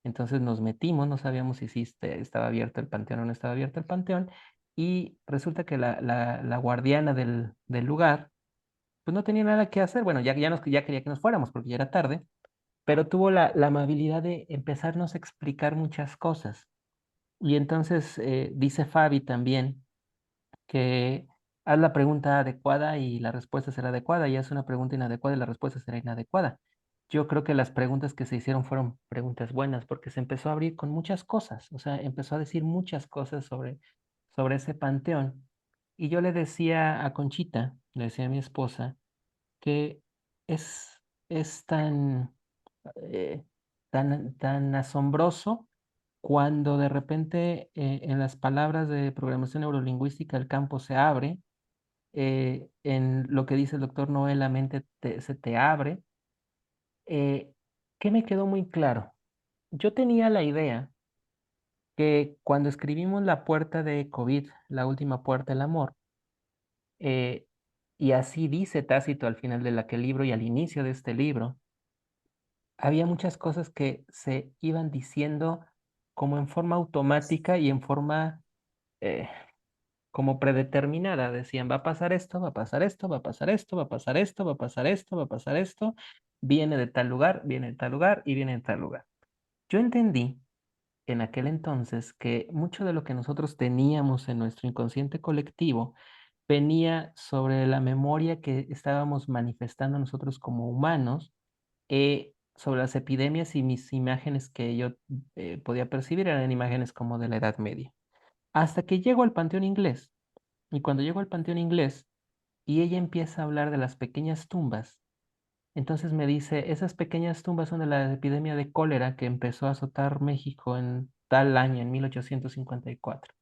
entonces nos metimos, no sabíamos si estaba abierto el panteón o no estaba abierto el panteón, y resulta que la guardiana del lugar, pues no tenía nada que hacer, bueno, ya quería que nos fuéramos porque ya era tarde, pero tuvo la amabilidad de empezarnos a explicar muchas cosas. Y entonces dice Fabi también que haz la pregunta adecuada y la respuesta será adecuada, y haz una pregunta inadecuada y la respuesta será inadecuada. Yo creo que las preguntas que se hicieron fueron preguntas buenas porque se empezó a abrir con muchas cosas, o sea, empezó a decir muchas cosas sobre ese panteón. Y yo le decía a Conchita, le decía a mi esposa, que es, es eh, tan asombroso cuando de repente en las palabras de programación neurolingüística el campo se abre, en lo que dice el doctor Noel la mente se te abre. Eh, ¿Qué me quedó muy claro? Yo tenía la idea que cuando escribimos la puerta de COVID, la última puerta del amor, eh, y así dice Tácito al final de aquel libro y al inicio de este libro, había muchas cosas que se iban diciendo como en forma automática y en forma eh, como predeterminada. Decían, va a pasar esto, va a pasar esto, va a pasar esto, va a pasar esto, va a pasar esto, va a pasar esto, viene de tal lugar, viene de tal lugar y viene de tal lugar. Yo entendí en aquel entonces que mucho de lo que nosotros teníamos en nuestro inconsciente colectivo venía sobre la memoria que estábamos manifestando nosotros como humanos, sobre las epidemias, y mis imágenes que yo podía percibir eran imágenes como de la Edad Media. Hasta que llego al Panteón Inglés, y cuando llego al Panteón Inglés y ella empieza a hablar de las pequeñas tumbas, entonces me dice, esas pequeñas tumbas son de la epidemia de cólera que empezó a azotar México en tal año, en 1854.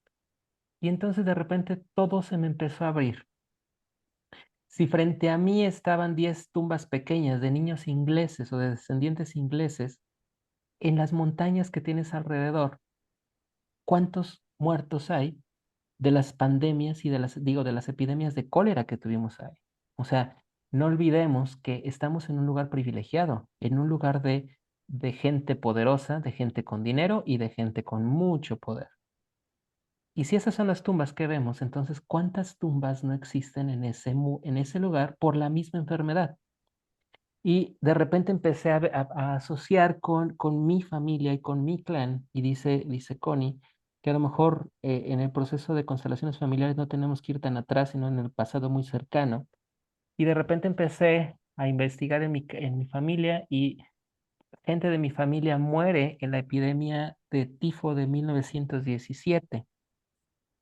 Y entonces de repente todo se me empezó a abrir. Si frente a mí estaban 10 tumbas pequeñas de niños ingleses o de descendientes ingleses, en las montañas que tienes alrededor, ¿cuántos muertos hay de las pandemias y de las epidemias de cólera que tuvimos ahí? O sea, no olvidemos que estamos en un lugar privilegiado, en un lugar de gente poderosa, de gente con dinero y de gente con mucho poder. Y si esas son las tumbas que vemos, entonces, ¿cuántas tumbas no existen en ese lugar por la misma enfermedad? Y de repente empecé a asociar con mi familia y con mi clan. Y dice Connie que a lo mejor en el proceso de constelaciones familiares no tenemos que ir tan atrás, sino en el pasado muy cercano. Y de repente empecé a investigar en mi familia y gente de mi familia muere en la epidemia de tifo de 1917.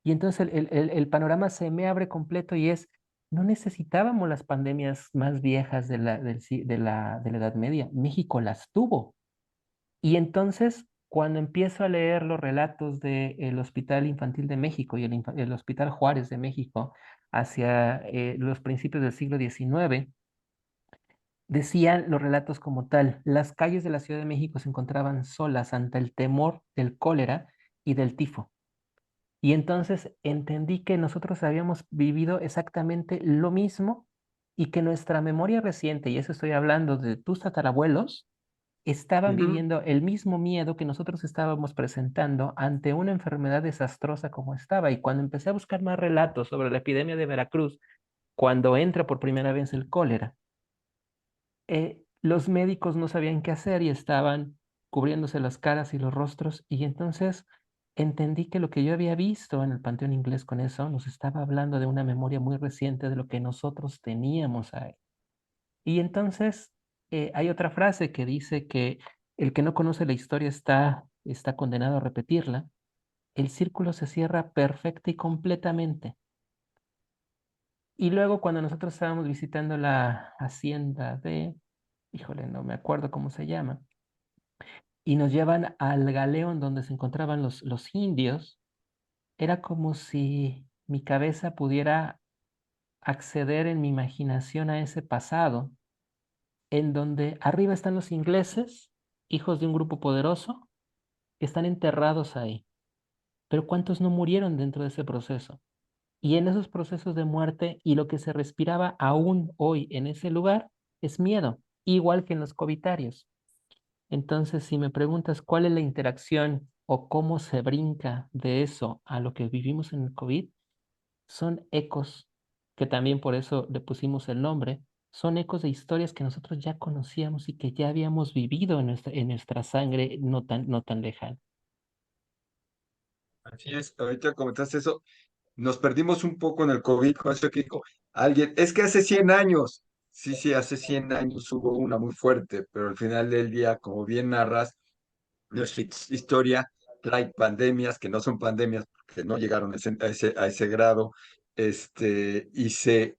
Y entonces el panorama se me abre completo y es, no necesitábamos las pandemias más viejas de la Edad Media. México las tuvo. Y entonces, cuando empiezo a leer los relatos del Hospital Infantil de México y el Hospital Juárez de México hacia los principios del siglo XIX, decían los relatos como tal, las calles de la Ciudad de México se encontraban solas ante el temor del cólera y del tifo. Y entonces entendí que nosotros habíamos vivido exactamente lo mismo y que nuestra memoria reciente, y eso estoy hablando de tus tatarabuelos, estaban Ujú. viviendo el mismo miedo que nosotros estábamos presentando ante una enfermedad desastrosa como estaba. Y cuando empecé a buscar más relatos sobre la epidemia de Veracruz, cuando entra por primera vez el cólera, los médicos no sabían qué hacer y estaban cubriéndose las caras y los rostros. Y entonces entendí que lo que yo había visto en el Panteón Inglés con eso nos estaba hablando de una memoria muy reciente de lo que nosotros teníamos ahí. Y entonces hay otra frase que dice que el que no conoce la historia está condenado a repetirla. El círculo se cierra perfecta y completamente. Y luego cuando nosotros estábamos visitando la hacienda híjole, no me acuerdo cómo se llama, y nos llevan al galeón donde se encontraban los indios, era como si mi cabeza pudiera acceder en mi imaginación a ese pasado, en donde arriba están los ingleses, hijos de un grupo poderoso, que están enterrados ahí. Pero ¿cuántos no murieron dentro de ese proceso? Y en esos procesos de muerte y lo que se respiraba aún hoy en ese lugar es miedo, igual que en los covitarios. Entonces, si me preguntas cuál es la interacción o cómo se brinca de eso a lo que vivimos en el COVID, son ecos, que también por eso le pusimos el nombre, son ecos de historias que nosotros ya conocíamos y que ya habíamos vivido en nuestra sangre no tan lejana. Así es, ahorita comentaste eso, nos perdimos un poco en el COVID, con eso que dijo alguien, es que hace 100 años, sí, sí, hace 100 años hubo una muy fuerte, pero al final del día, como bien narras, nuestra historia trae pandemias que no son pandemias, que no llegaron a ese grado, y se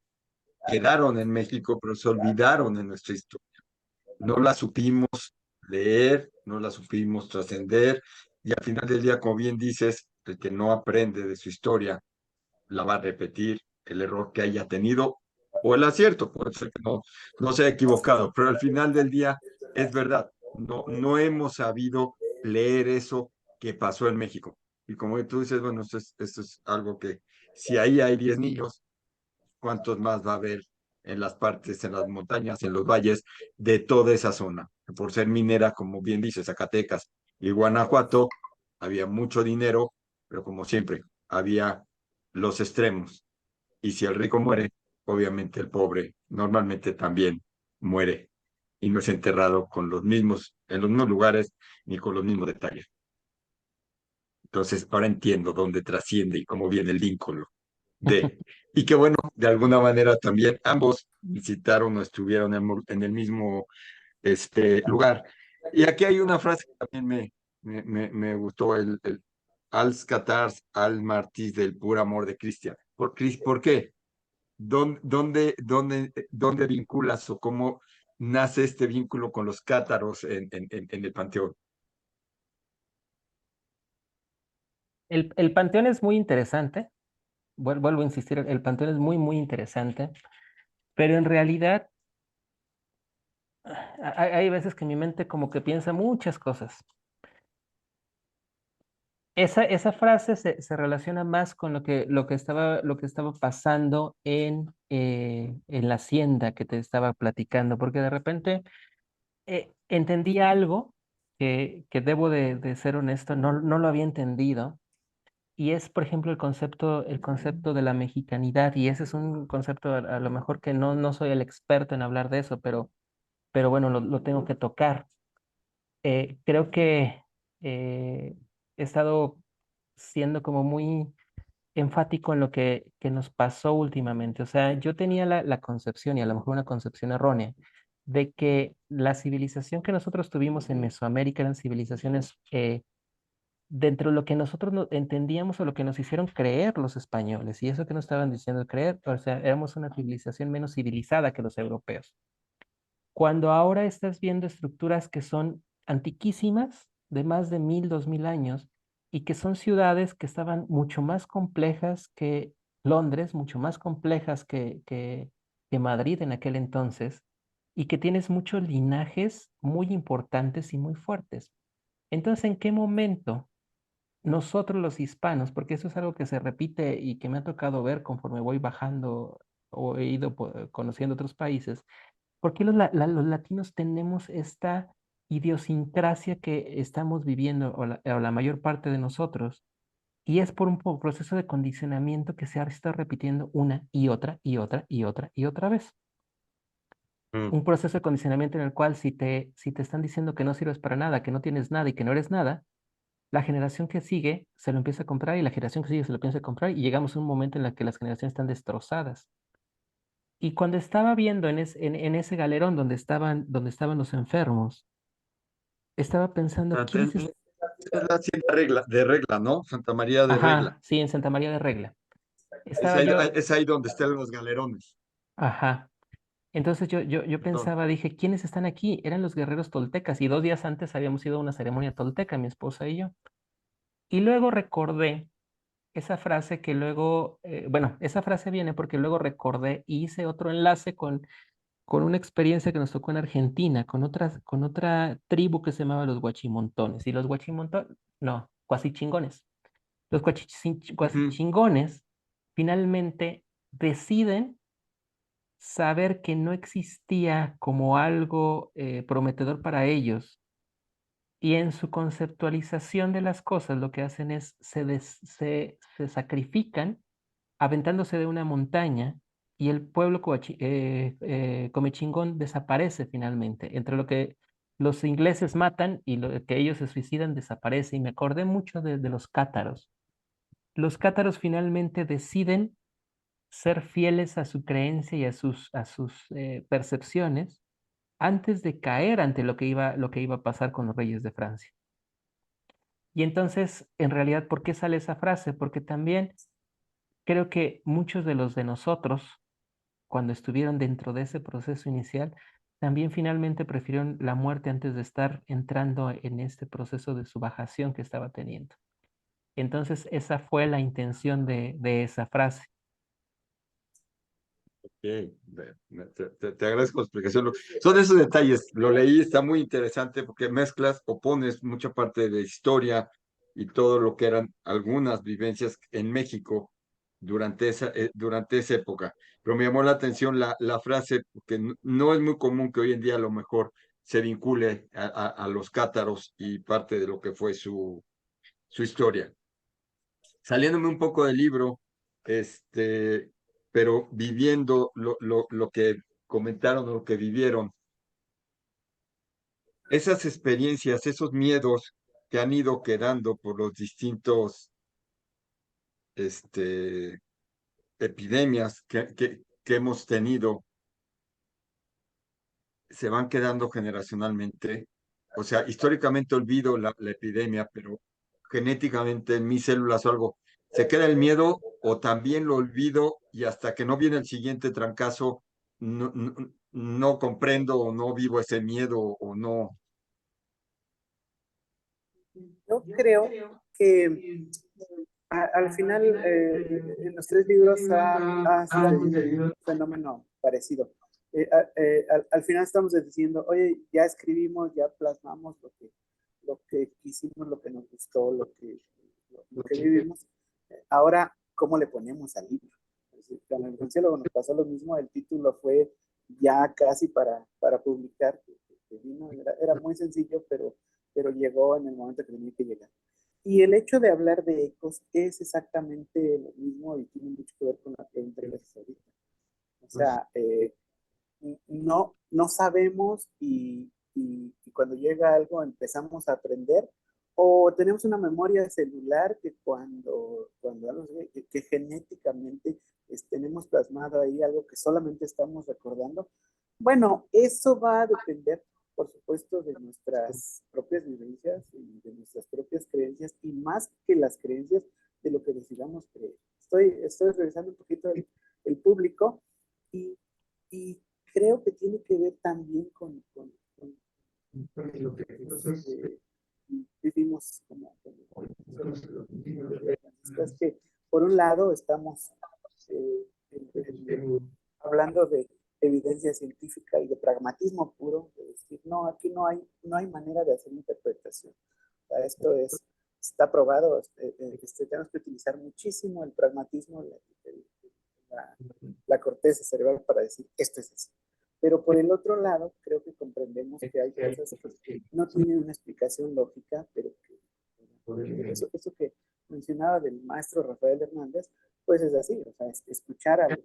quedaron en México, pero se olvidaron en nuestra historia. No la supimos leer, no la supimos trascender, y al final del día, como bien dices, el que no aprende de su historia la va a repetir, el error que haya tenido o el acierto, puede ser que no se haya equivocado, pero al final del día es verdad, no hemos sabido leer eso que pasó en México. Y como tú dices, bueno, esto es algo que si ahí hay 10 niños, ¿cuántos más va a haber en las partes, en las montañas, en los valles de toda esa zona? Por ser minera, como bien dice, Zacatecas y Guanajuato, había mucho dinero, pero como siempre, había los extremos. Y si el rico muere, obviamente el pobre normalmente también muere y no es enterrado con los mismos, en los mismos lugares ni con los mismos detalles. Entonces, ahora entiendo dónde trasciende y cómo viene el vínculo de, y que bueno, de alguna manera también ambos visitaron o estuvieron en el mismo lugar. Y aquí hay una frase que también me gustó, el als catars al martis del puro amor de Cristian. ¿Por qué? ¿Dónde vinculas o cómo nace este vínculo con los cátaros en el panteón? El panteón es muy interesante, vuelvo a insistir, el panteón es muy, muy interesante, pero en realidad hay veces que mi mente como que piensa muchas cosas. Esa frase se relaciona más con lo que estaba pasando en la hacienda que te estaba platicando, porque de repente entendí algo que debo de ser honesto, no lo había entendido, y es, por ejemplo, el concepto de la mexicanidad, y ese es un concepto a lo mejor que no soy el experto en hablar de eso, pero pero bueno, lo tengo que tocar. Creo que he estado siendo como muy enfático en lo que nos pasó últimamente. O sea, yo tenía la concepción, y a lo mejor una concepción errónea, de que la civilización que nosotros tuvimos en Mesoamérica eran civilizaciones dentro de lo que nosotros entendíamos o lo que nos hicieron creer los españoles, y eso que nos estaban diciendo creer, o sea, éramos una civilización menos civilizada que los europeos. Cuando ahora estás viendo estructuras que son antiquísimas, de más de 1000, 2000 años, y que son ciudades que estaban mucho más complejas que Londres, mucho más complejas que Madrid en aquel entonces, y que tienes muchos linajes muy importantes y muy fuertes. Entonces, ¿en qué momento nosotros los hispanos, porque eso es algo que se repite y que me ha tocado ver conforme voy bajando o he ido conociendo otros países, ¿por qué los latinos tenemos esta idiosincrasia que estamos viviendo, o la mayor parte de nosotros? Y es por un proceso de condicionamiento que se ha estado repitiendo una y otra y otra y otra y otra vez. Mm. Un proceso de condicionamiento en el cual si te están diciendo que no sirves para nada, que no tienes nada y que no eres nada, la generación que sigue se lo empieza a comprar, y la generación que sigue se lo empieza a comprar, y llegamos a un momento en el que las generaciones están destrozadas. Y cuando estaba viendo en ese galerón donde estaban los enfermos, estaba pensando, ¿quién es este? Es la hacienda de Regla, ¿no? Santa María de Regla. Ajá, sí, en Santa María de Regla. Es Estaba ahí, yo, es ahí donde están los galerones. ajá. Entonces yo Perdón. pensaba, dije, ¿quiénes están aquí? Eran los guerreros toltecas, y 2 días antes habíamos ido a una ceremonia tolteca, mi esposa y yo. Y luego recordé esa frase que luego, bueno, esa frase viene porque luego recordé y hice otro enlace con una experiencia que nos tocó en Argentina, con otra tribu que se llamaba los Guachimontones. Y los Guachimontones, no, Cuasichingones. Los Ujú. Cuasichingones finalmente deciden saber que no existía como algo prometedor para ellos. Y en su conceptualización de las cosas, lo que hacen es se sacrifican aventándose de una montaña, y el pueblo comechingón desaparece finalmente. Entre lo que los ingleses matan y lo que ellos se suicidan, desaparece. Y me acordé mucho de los cátaros. Los cátaros finalmente deciden ser fieles a su creencia y a sus percepciones antes de caer ante lo que iba a pasar con los reyes de Francia. Y entonces, en realidad, ¿por qué sale esa frase? Porque también creo que muchos de los de nosotros, cuando estuvieron dentro de ese proceso inicial, también finalmente prefirieron la muerte antes de estar entrando en este proceso de subyugación que estaba teniendo. Entonces, esa fue la intención de esa frase. Ok, te agradezco la explicación. Son esos detalles. Lo leí, está muy interesante porque mezclas o pones mucha parte de historia y todo lo que eran algunas vivencias en México durante esa época. Pero me llamó la atención la frase, porque no es muy común que hoy en día a lo mejor se vincule a los cátaros y parte de lo que fue su historia. Saliéndome un poco del libro, pero viviendo lo que comentaron, lo que vivieron, esas experiencias, esos miedos que han ido quedando por los distintos este, epidemias que hemos tenido, se van quedando generacionalmente. O sea, históricamente olvido la epidemia, pero genéticamente en mis células o algo, se queda el miedo o también lo olvido y hasta que no viene el siguiente trancazo, no comprendo o no vivo ese miedo o no. Yo creo que al final en los tres libros ha sucedido un fenómeno parecido. Al final estamos diciendo, oye, ya escribimos, ya plasmamos lo que quisimos, lo que nos gustó, lo que vivimos. Ahora, ¿cómo le ponemos al libro? Es decir, con el Conciélogo nos pasó lo mismo, el título fue ya casi para publicar, que vino, era muy sencillo, pero llegó en el momento que tenía que llegar. Y el hecho de hablar de ecos es exactamente lo mismo y tiene mucho que ver con la que entregas ahorita. O Pues, sea, no sabemos y cuando llega algo empezamos a aprender, o tenemos una memoria celular que cuando algo que genéticamente tenemos plasmado ahí algo que solamente estamos recordando. Bueno, eso va a depender, por supuesto, de nuestras propias vivencias y de nuestras propias creencias, y más que las creencias, de lo que decidamos creer. Estoy revisando un poquito el público y, y creo que tiene que ver también con lo que nosotros vivimos es que por un lado estamos eh, hablando de evidencia científica y de pragmatismo puro, de decir, no, aquí no hay manera de hacer interpretación. O sea, está probado, tenemos que utilizar muchísimo el pragmatismo, la corteza cerebral para decir, esto es así. Pero por el otro lado, creo que comprendemos que hay cosas que no tienen una explicación lógica, pero que eso que mencionaba del maestro Rafael Hernández, pues es así, o sea, escuchar al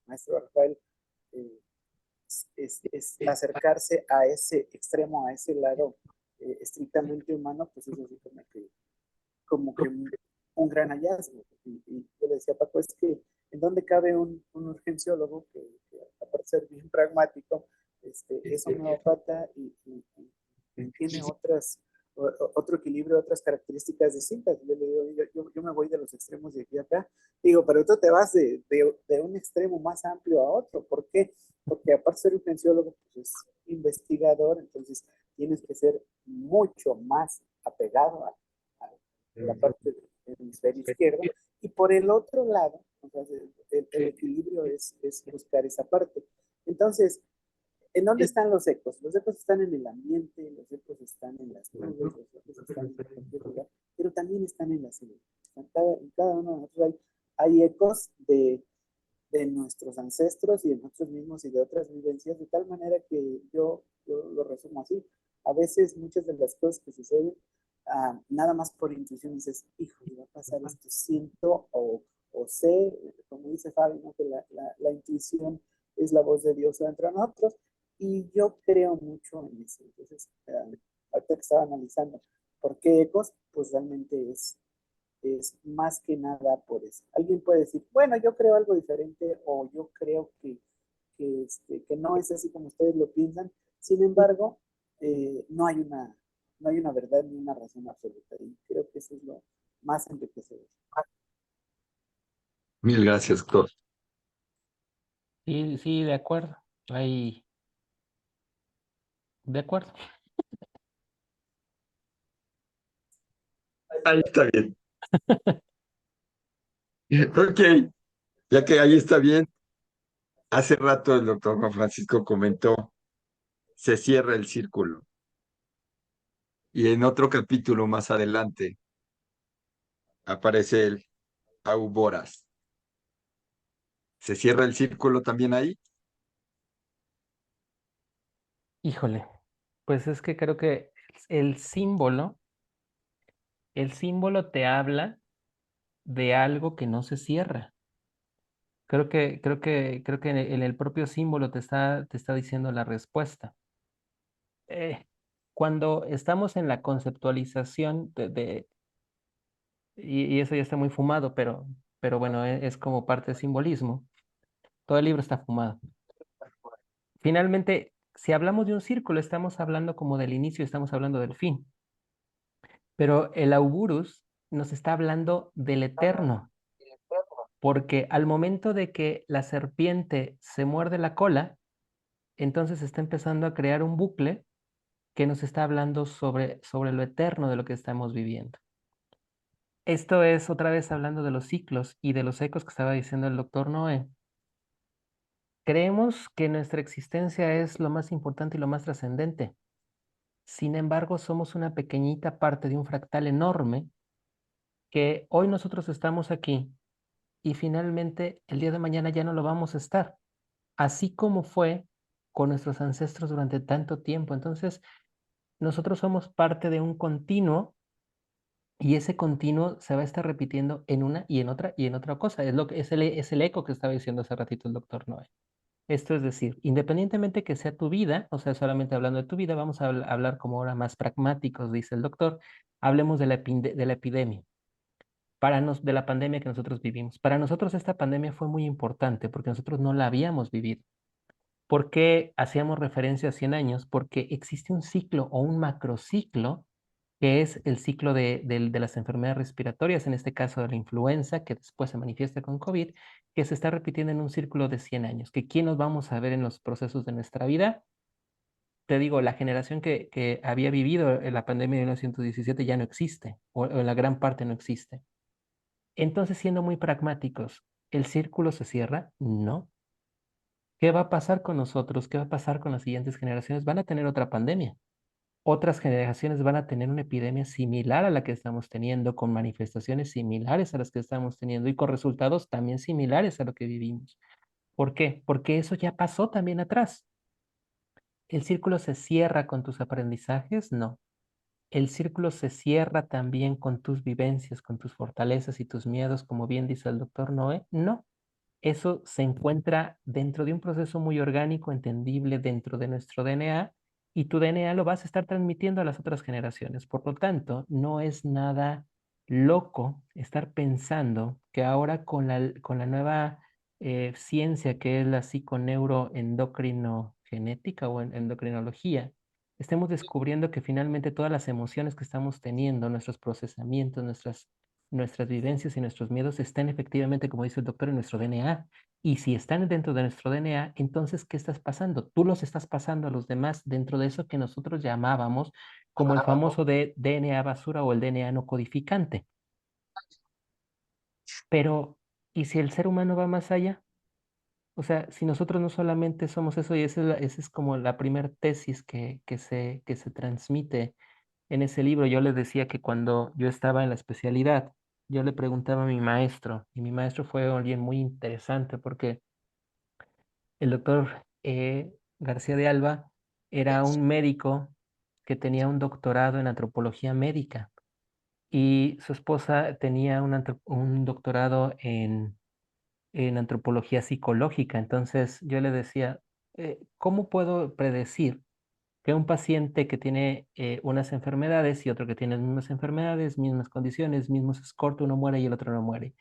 maestro Rafael es acercarse a ese extremo, a ese lado estrictamente humano, pues es así como que un gran hallazgo. Y yo le decía a Paco, es que ¿en dónde cabe un urgenciólogo que aparte de ser bien pragmático, es homeópata y tiene otro equilibrio, otras características distintas? Yo le digo, yo me voy de los extremos de aquí a acá. Digo, pero tú te vas de un extremo más amplio a otro. ¿Por qué? Porque aparte de ser urgenciólogo, pues es investigador, entonces tienes que ser mucho más apegado a la parte del hemisferio izquierdo. Y por el otro lado, o sea, el equilibrio es buscar esa parte. Entonces, ¿en dónde están los ecos? Los ecos están en el ambiente, los ecos están en las nubes, los ecos están en cualquier lugar, pero también están en la célula. En cada uno de nosotros hay ecos de nuestros ancestros y de nosotros mismos y de otras vivencias, de tal manera que yo lo resumo así. A veces muchas de las cosas que suceden, nada más por intuición dices, hijo, va a pasar esto, siento o sé, como dice Fabi, ¿no? Que la intuición es la voz de Dios dentro de nosotros, y yo creo mucho en eso. Entonces, ahorita que estaba analizando por qué ecos, pues realmente es más que nada por eso. Alguien puede decir, bueno, yo creo algo diferente, o yo creo que no es así como ustedes lo piensan. Sin embargo, no hay una verdad ni una razón absoluta. Y creo que eso es lo más enriquecedor. Mil gracias, doctor. Sí, sí, de acuerdo. Ahí, de acuerdo. Ahí está bien. Ok, ya que ahí está bien, hace rato el doctor Juan Francisco comentó, se cierra el círculo. Y en otro capítulo más adelante aparece el Auboras. ¿Se cierra el círculo también ahí? Híjole, pues es que creo que el símbolo, el símbolo te habla de algo que no se cierra. Creo que en el propio símbolo te está diciendo la respuesta. Cuando estamos en la conceptualización y eso ya está muy fumado, pero bueno, es como parte del simbolismo. Todo el libro está fumado. Finalmente, si hablamos de un círculo, estamos hablando como del inicio, estamos hablando del fin. Pero el Auburus nos está hablando del eterno, porque al momento de que la serpiente se muerde la cola, entonces está empezando a crear un bucle que nos está hablando sobre lo eterno de lo que estamos viviendo. Esto es otra vez hablando de los ciclos y de los ecos que estaba diciendo el doctor Noé. Creemos que nuestra existencia es lo más importante y lo más trascendente. Sin embargo, somos una pequeñita parte de un fractal enorme que hoy nosotros estamos aquí y finalmente el día de mañana ya no lo vamos a estar, así como fue con nuestros ancestros durante tanto tiempo. Entonces, nosotros somos parte de un continuo y ese continuo se va a estar repitiendo en una y en otra cosa. Es el eco que estaba diciendo hace ratito el doctor Noé. Esto es decir, independientemente que sea tu vida, o sea, solamente hablando de tu vida, vamos a hablar como ahora más pragmáticos, dice el doctor, hablemos de la epidemia, de la pandemia que nosotros vivimos. Para nosotros esta pandemia fue muy importante porque nosotros no la habíamos vivido. ¿Por qué hacíamos referencia a 100 años? Porque existe un ciclo o un macrociclo que es el ciclo de las enfermedades respiratorias, en este caso de la influenza, que después se manifiesta con COVID, que se está repitiendo en un círculo de 100 años. ¿Que quién nos vamos a ver en los procesos de nuestra vida? Te digo, la generación que había vivido en la pandemia de 1917 ya no existe, o en la gran parte no existe. Entonces, siendo muy pragmáticos, ¿el círculo se cierra? No. ¿Qué va a pasar con nosotros? ¿Qué va a pasar con las siguientes generaciones? Van a tener otra pandemia. Otras generaciones van a tener una epidemia similar a la que estamos teniendo, con manifestaciones similares a las que estamos teniendo y con resultados también similares a lo que vivimos. ¿Por qué? Porque eso ya pasó también atrás. ¿El círculo se cierra con tus aprendizajes? No. El círculo se cierra también con tus vivencias, con tus fortalezas y tus miedos, como bien dice el doctor Noé. No. Eso se encuentra dentro de un proceso muy orgánico, entendible dentro de nuestro DNA, y tu DNA lo vas a estar transmitiendo a las otras generaciones. Por lo tanto, no es nada loco estar pensando que ahora con la nueva ciencia que es la psiconeuroendocrinogenética o endocrinología, estemos descubriendo que finalmente todas las emociones que estamos teniendo, nuestros procesamientos, nuestras vivencias y nuestros miedos están efectivamente, como dice el doctor, en nuestro DNA. Y si están dentro de nuestro DNA, entonces, ¿qué estás pasando? Tú los estás pasando a los demás dentro de eso que nosotros llamábamos como el famoso de DNA basura o el DNA no codificante. Pero, ¿y si el ser humano va más allá? O sea, si nosotros no solamente somos eso, y esa es como la primera tesis que se transmite en ese libro. Yo les decía que cuando yo estaba en la especialidad, yo le preguntaba a mi maestro, y mi maestro fue alguien muy interesante porque el doctor García de Alba era un médico que tenía un doctorado en antropología médica y su esposa tenía un doctorado en antropología psicológica. Entonces yo le decía, ¿cómo puedo predecir que un paciente que tiene unas enfermedades y otro que tiene las mismas enfermedades, mismas condiciones, mismos scores, uno muere y el otro no muere?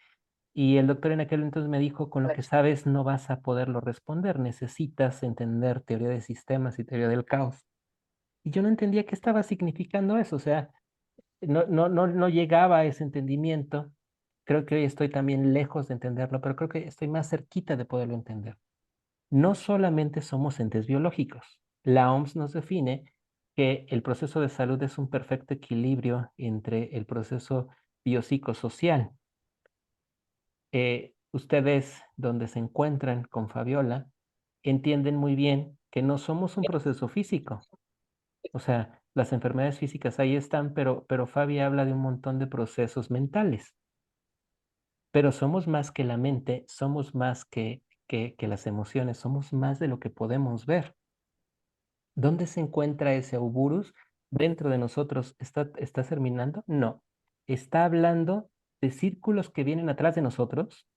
Y el doctor en aquel entonces me dijo, con lo que sabes no vas a poderlo responder, necesitas entender teoría de sistemas y teoría del caos. Y yo no entendía qué estaba significando eso, o sea, no llegaba a ese entendimiento. Creo que hoy estoy también lejos de entenderlo, pero creo que estoy más cerquita de poderlo entender. No solamente somos entes biológicos. La OMS nos define que el proceso de salud es un perfecto equilibrio entre el proceso biopsicosocial. Ustedes, donde se encuentran con Fabiola, entienden muy bien que no somos un proceso físico. O sea, las enfermedades físicas ahí están, pero Fabi habla de un montón de procesos mentales. Pero somos más que la mente, somos más que las emociones, somos más de lo que podemos ver. ¿Dónde se encuentra ese Ouburus? ¿Dentro de nosotros está terminando? No. Está hablando de círculos que vienen atrás de nosotros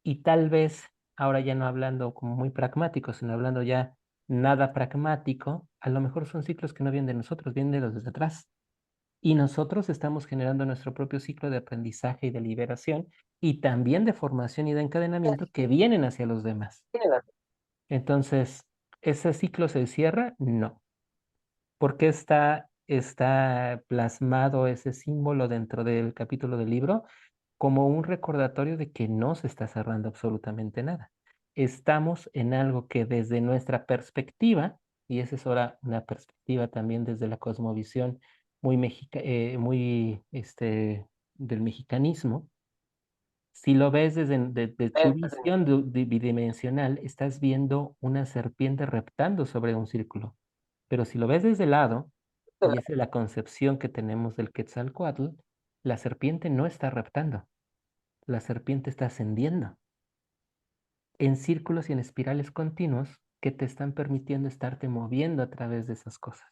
y tal vez, ahora ya no hablando como muy pragmático, sino hablando ya nada pragmático, a lo mejor son ciclos que no vienen de nosotros, vienen de los de atrás. Y nosotros estamos generando nuestro propio ciclo de aprendizaje y de liberación y también de formación y de encadenamiento que vienen hacia los demás. Entonces, ¿ese ciclo se cierra? No. ¿Por qué está plasmado ese símbolo dentro del capítulo del libro? Como un recordatorio de que no se está cerrando absolutamente nada. Estamos en algo que desde nuestra perspectiva, y esa es ahora una perspectiva también desde la cosmovisión del mexicanismo, si lo ves desde tu visión bidimensional, estás viendo una serpiente reptando sobre un círculo. Pero si lo ves desde el lado, y esa es la concepción que tenemos del Quetzalcóatl, la serpiente no está reptando, la serpiente está ascendiendo en círculos y en espirales continuos que te están permitiendo estarte moviendo a través de esas cosas.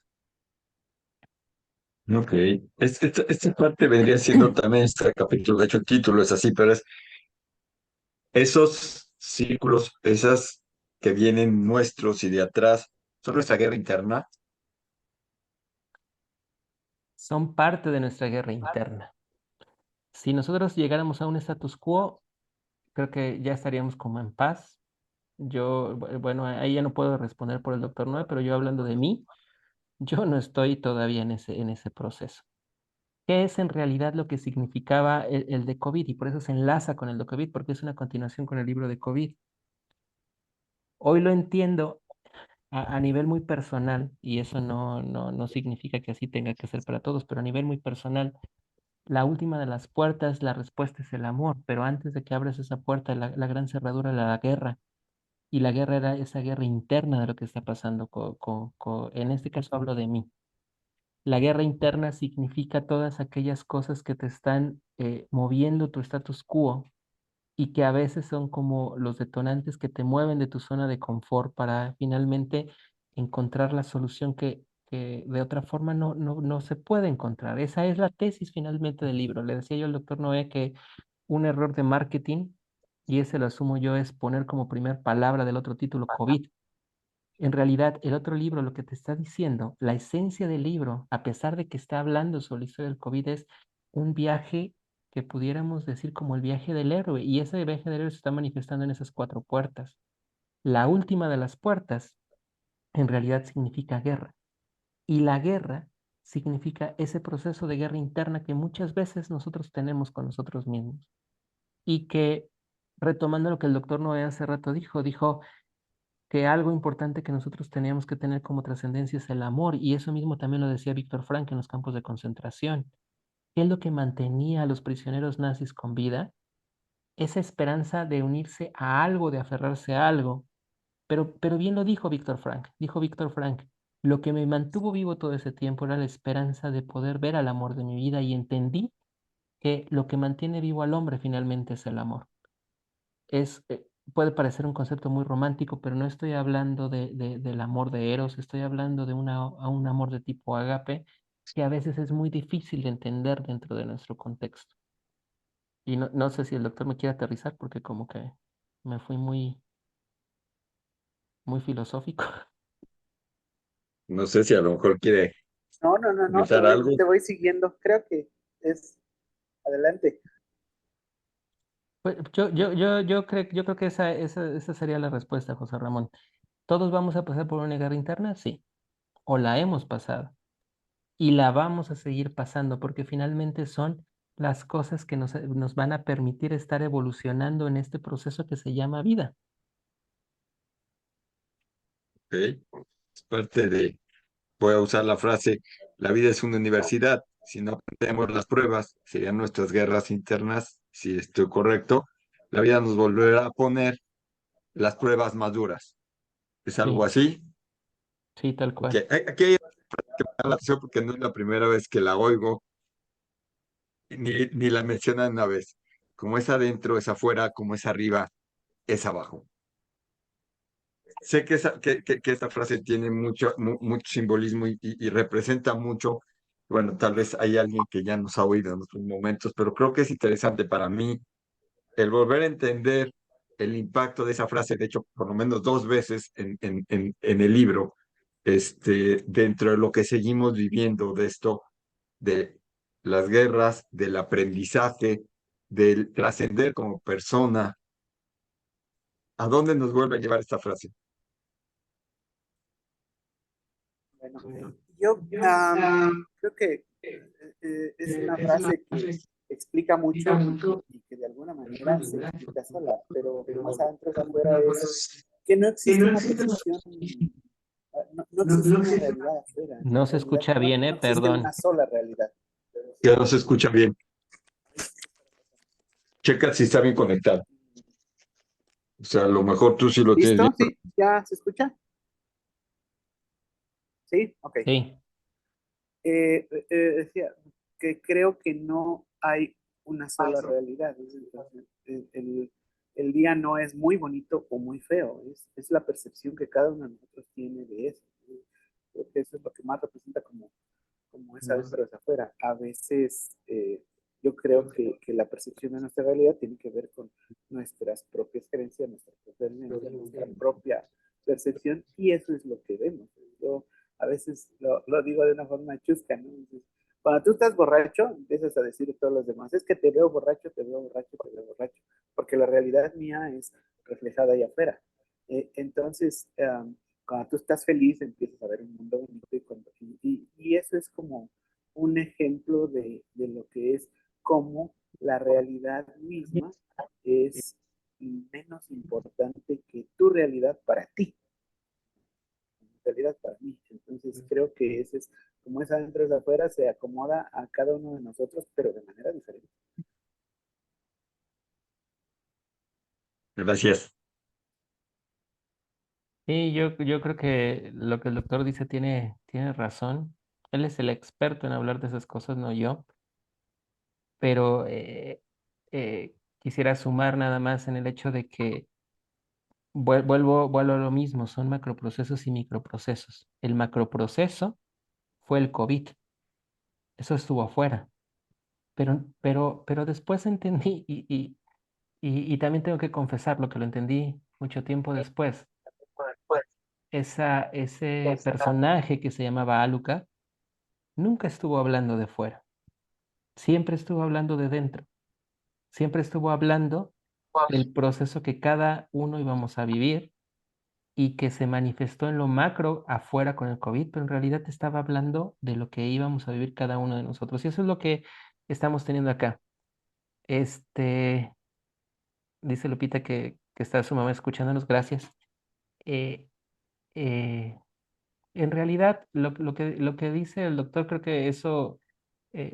Ok. Esta parte vendría siendo también este capítulo, de hecho el título es así, pero es esos círculos, esas que vienen nuestros y de atrás son nuestra guerra interna? Son parte de nuestra guerra interna. Si nosotros llegáramos a un status quo, creo que ya estaríamos como en paz. Yo, bueno, ahí ya no puedo responder por el doctor Noé, pero yo hablando de mí, yo no estoy todavía en ese proceso. ¿Qué es en realidad lo que significaba el de COVID? Y por eso se enlaza con el de COVID, porque es una continuación con el libro de COVID. Hoy lo entiendo a nivel muy personal, y eso no significa que así tenga que ser para todos, pero a nivel muy personal, la última de las puertas, la respuesta es el amor, pero antes de que abras esa puerta, la gran cerradura era la guerra, y la guerra era esa guerra interna de lo que está pasando, en este caso hablo de mí. La guerra interna significa todas aquellas cosas que te están moviendo tu status quo y que a veces son como los detonantes que te mueven de tu zona de confort para finalmente encontrar la solución que de otra forma no se puede encontrar. Esa es la tesis finalmente del libro. Le decía yo al doctor Noé que un error de marketing, y ese lo asumo yo, es poner como primer palabra del otro título COVID. En realidad, el otro libro lo que te está diciendo, la esencia del libro, a pesar de que está hablando sobre la historia del COVID, es un viaje que pudiéramos decir como el viaje del héroe, y ese viaje del héroe se está manifestando en esas 4 puertas. La última de las puertas, en realidad, significa guerra, y la guerra significa ese proceso de guerra interna que muchas veces nosotros tenemos con nosotros mismos, y que, retomando lo que el doctor Noé hace rato dijo, que algo importante que nosotros teníamos que tener como trascendencia es el amor, y eso mismo también lo decía Víctor Frank en los campos de concentración. ¿Qué es lo que mantenía a los prisioneros nazis con vida? Esa esperanza de unirse a algo, de aferrarse a algo. Pero bien lo dijo Víctor Frank, lo que me mantuvo vivo todo ese tiempo era la esperanza de poder ver al amor de mi vida, y entendí que lo que mantiene vivo al hombre finalmente es el amor. es, eh, Puede parecer un concepto muy romántico, pero no estoy hablando del amor de Eros, estoy hablando de un amor de tipo ágape, que a veces es muy difícil de entender dentro de nuestro contexto. Y no sé si el doctor me quiere aterrizar, porque como que me fui muy filosófico. No sé si a lo mejor quiere No, comentar algo. te voy siguiendo. Creo que es adelante. Pues yo creo que esa sería la respuesta, José Ramón. ¿Todos vamos a pasar por una guerra interna? Sí, o la hemos pasado. Y la vamos a seguir pasando porque finalmente son las cosas que nos van a permitir estar evolucionando en este proceso que se llama vida. ¿Ok? Es parte de, voy a usar la frase, la vida es una universidad. Si no aprendemos las pruebas, serían nuestras guerras internas, si estoy correcto. La vida nos volverá a poner las pruebas más duras. ¿Es algo Sí, así? sí, tal Ok, cual. aquí hay una que me da la atención porque no es la primera vez que la oigo, ni la mencionan una vez. Como es adentro, es afuera, como es arriba, es abajo. Sé que esta frase tiene mucho simbolismo y representa mucho. Bueno, tal vez hay alguien que ya nos ha oído en otros momentos, pero creo que es interesante para mí el volver a entender el impacto de esa frase, de hecho, por lo menos 2 veces en el libro, dentro de lo que seguimos viviendo de esto, de las guerras, del aprendizaje, del trascender como persona. ¿A dónde nos vuelve a llevar esta frase? Bueno, yo creo que es una frase que explica mucho y que de alguna manera se explica sola, pero como es adentro es afuera, es que no existe una percepción, no existe una realidad afuera. No En se realidad escucha bien, no existe una perdón. sola realidad. Que no se escucha bien. Checa si está bien conectado. O sea, a lo mejor tú sí lo tienes bien. ¿Listo? ¿Sí? ¿Ya se escucha? Sí, ok. Sí, Decía que creo que no hay una sola realidad. El día no es muy bonito o muy feo, es la percepción que cada uno de nosotros tiene de eso. Creo que eso es lo que más representa como es adentro es afuera. A veces yo creo que la percepción de nuestra realidad tiene que ver con nuestras propias creencias, nuestra propia vivencia, nuestra propia percepción, y eso es lo que vemos. Yo a veces lo digo de una forma chusca, ¿no? Cuando tú estás borracho, empiezas a decir a todos los demás, es que te veo borracho, te veo borracho, te veo borracho, porque la realidad mía es reflejada allá afuera. Entonces, cuando tú estás feliz, empiezas a ver un mundo bonito y eso es como un ejemplo de lo que es cómo la realidad misma es menos importante que tu realidad para ti, realidad para mí. Entonces creo que ese es, como es adentro es afuera, se acomoda a cada uno de nosotros, pero de manera diferente. Gracias. Y yo creo que lo que el doctor dice tiene razón. Él es el experto en hablar de esas cosas, no yo. Pero quisiera sumar nada más en el hecho de que vuelvo a lo mismo, son macroprocesos y microprocesos. El macroproceso fue el COVID, eso estuvo afuera, pero después entendí y también tengo que confesar lo que lo entendí mucho tiempo después. Ese personaje que se llamaba Alucard nunca estuvo hablando de fuera, siempre estuvo hablando de dentro, siempre estuvo hablando del proceso que cada uno íbamos a vivir y que se manifestó en lo macro afuera con el COVID, pero en realidad estaba hablando de lo que íbamos a vivir cada uno de nosotros. Y eso es lo que estamos teniendo acá. Este, dice Lupita que está su mamá escuchándonos, gracias. Eh, eh, en realidad, lo que dice el doctor, creo que eso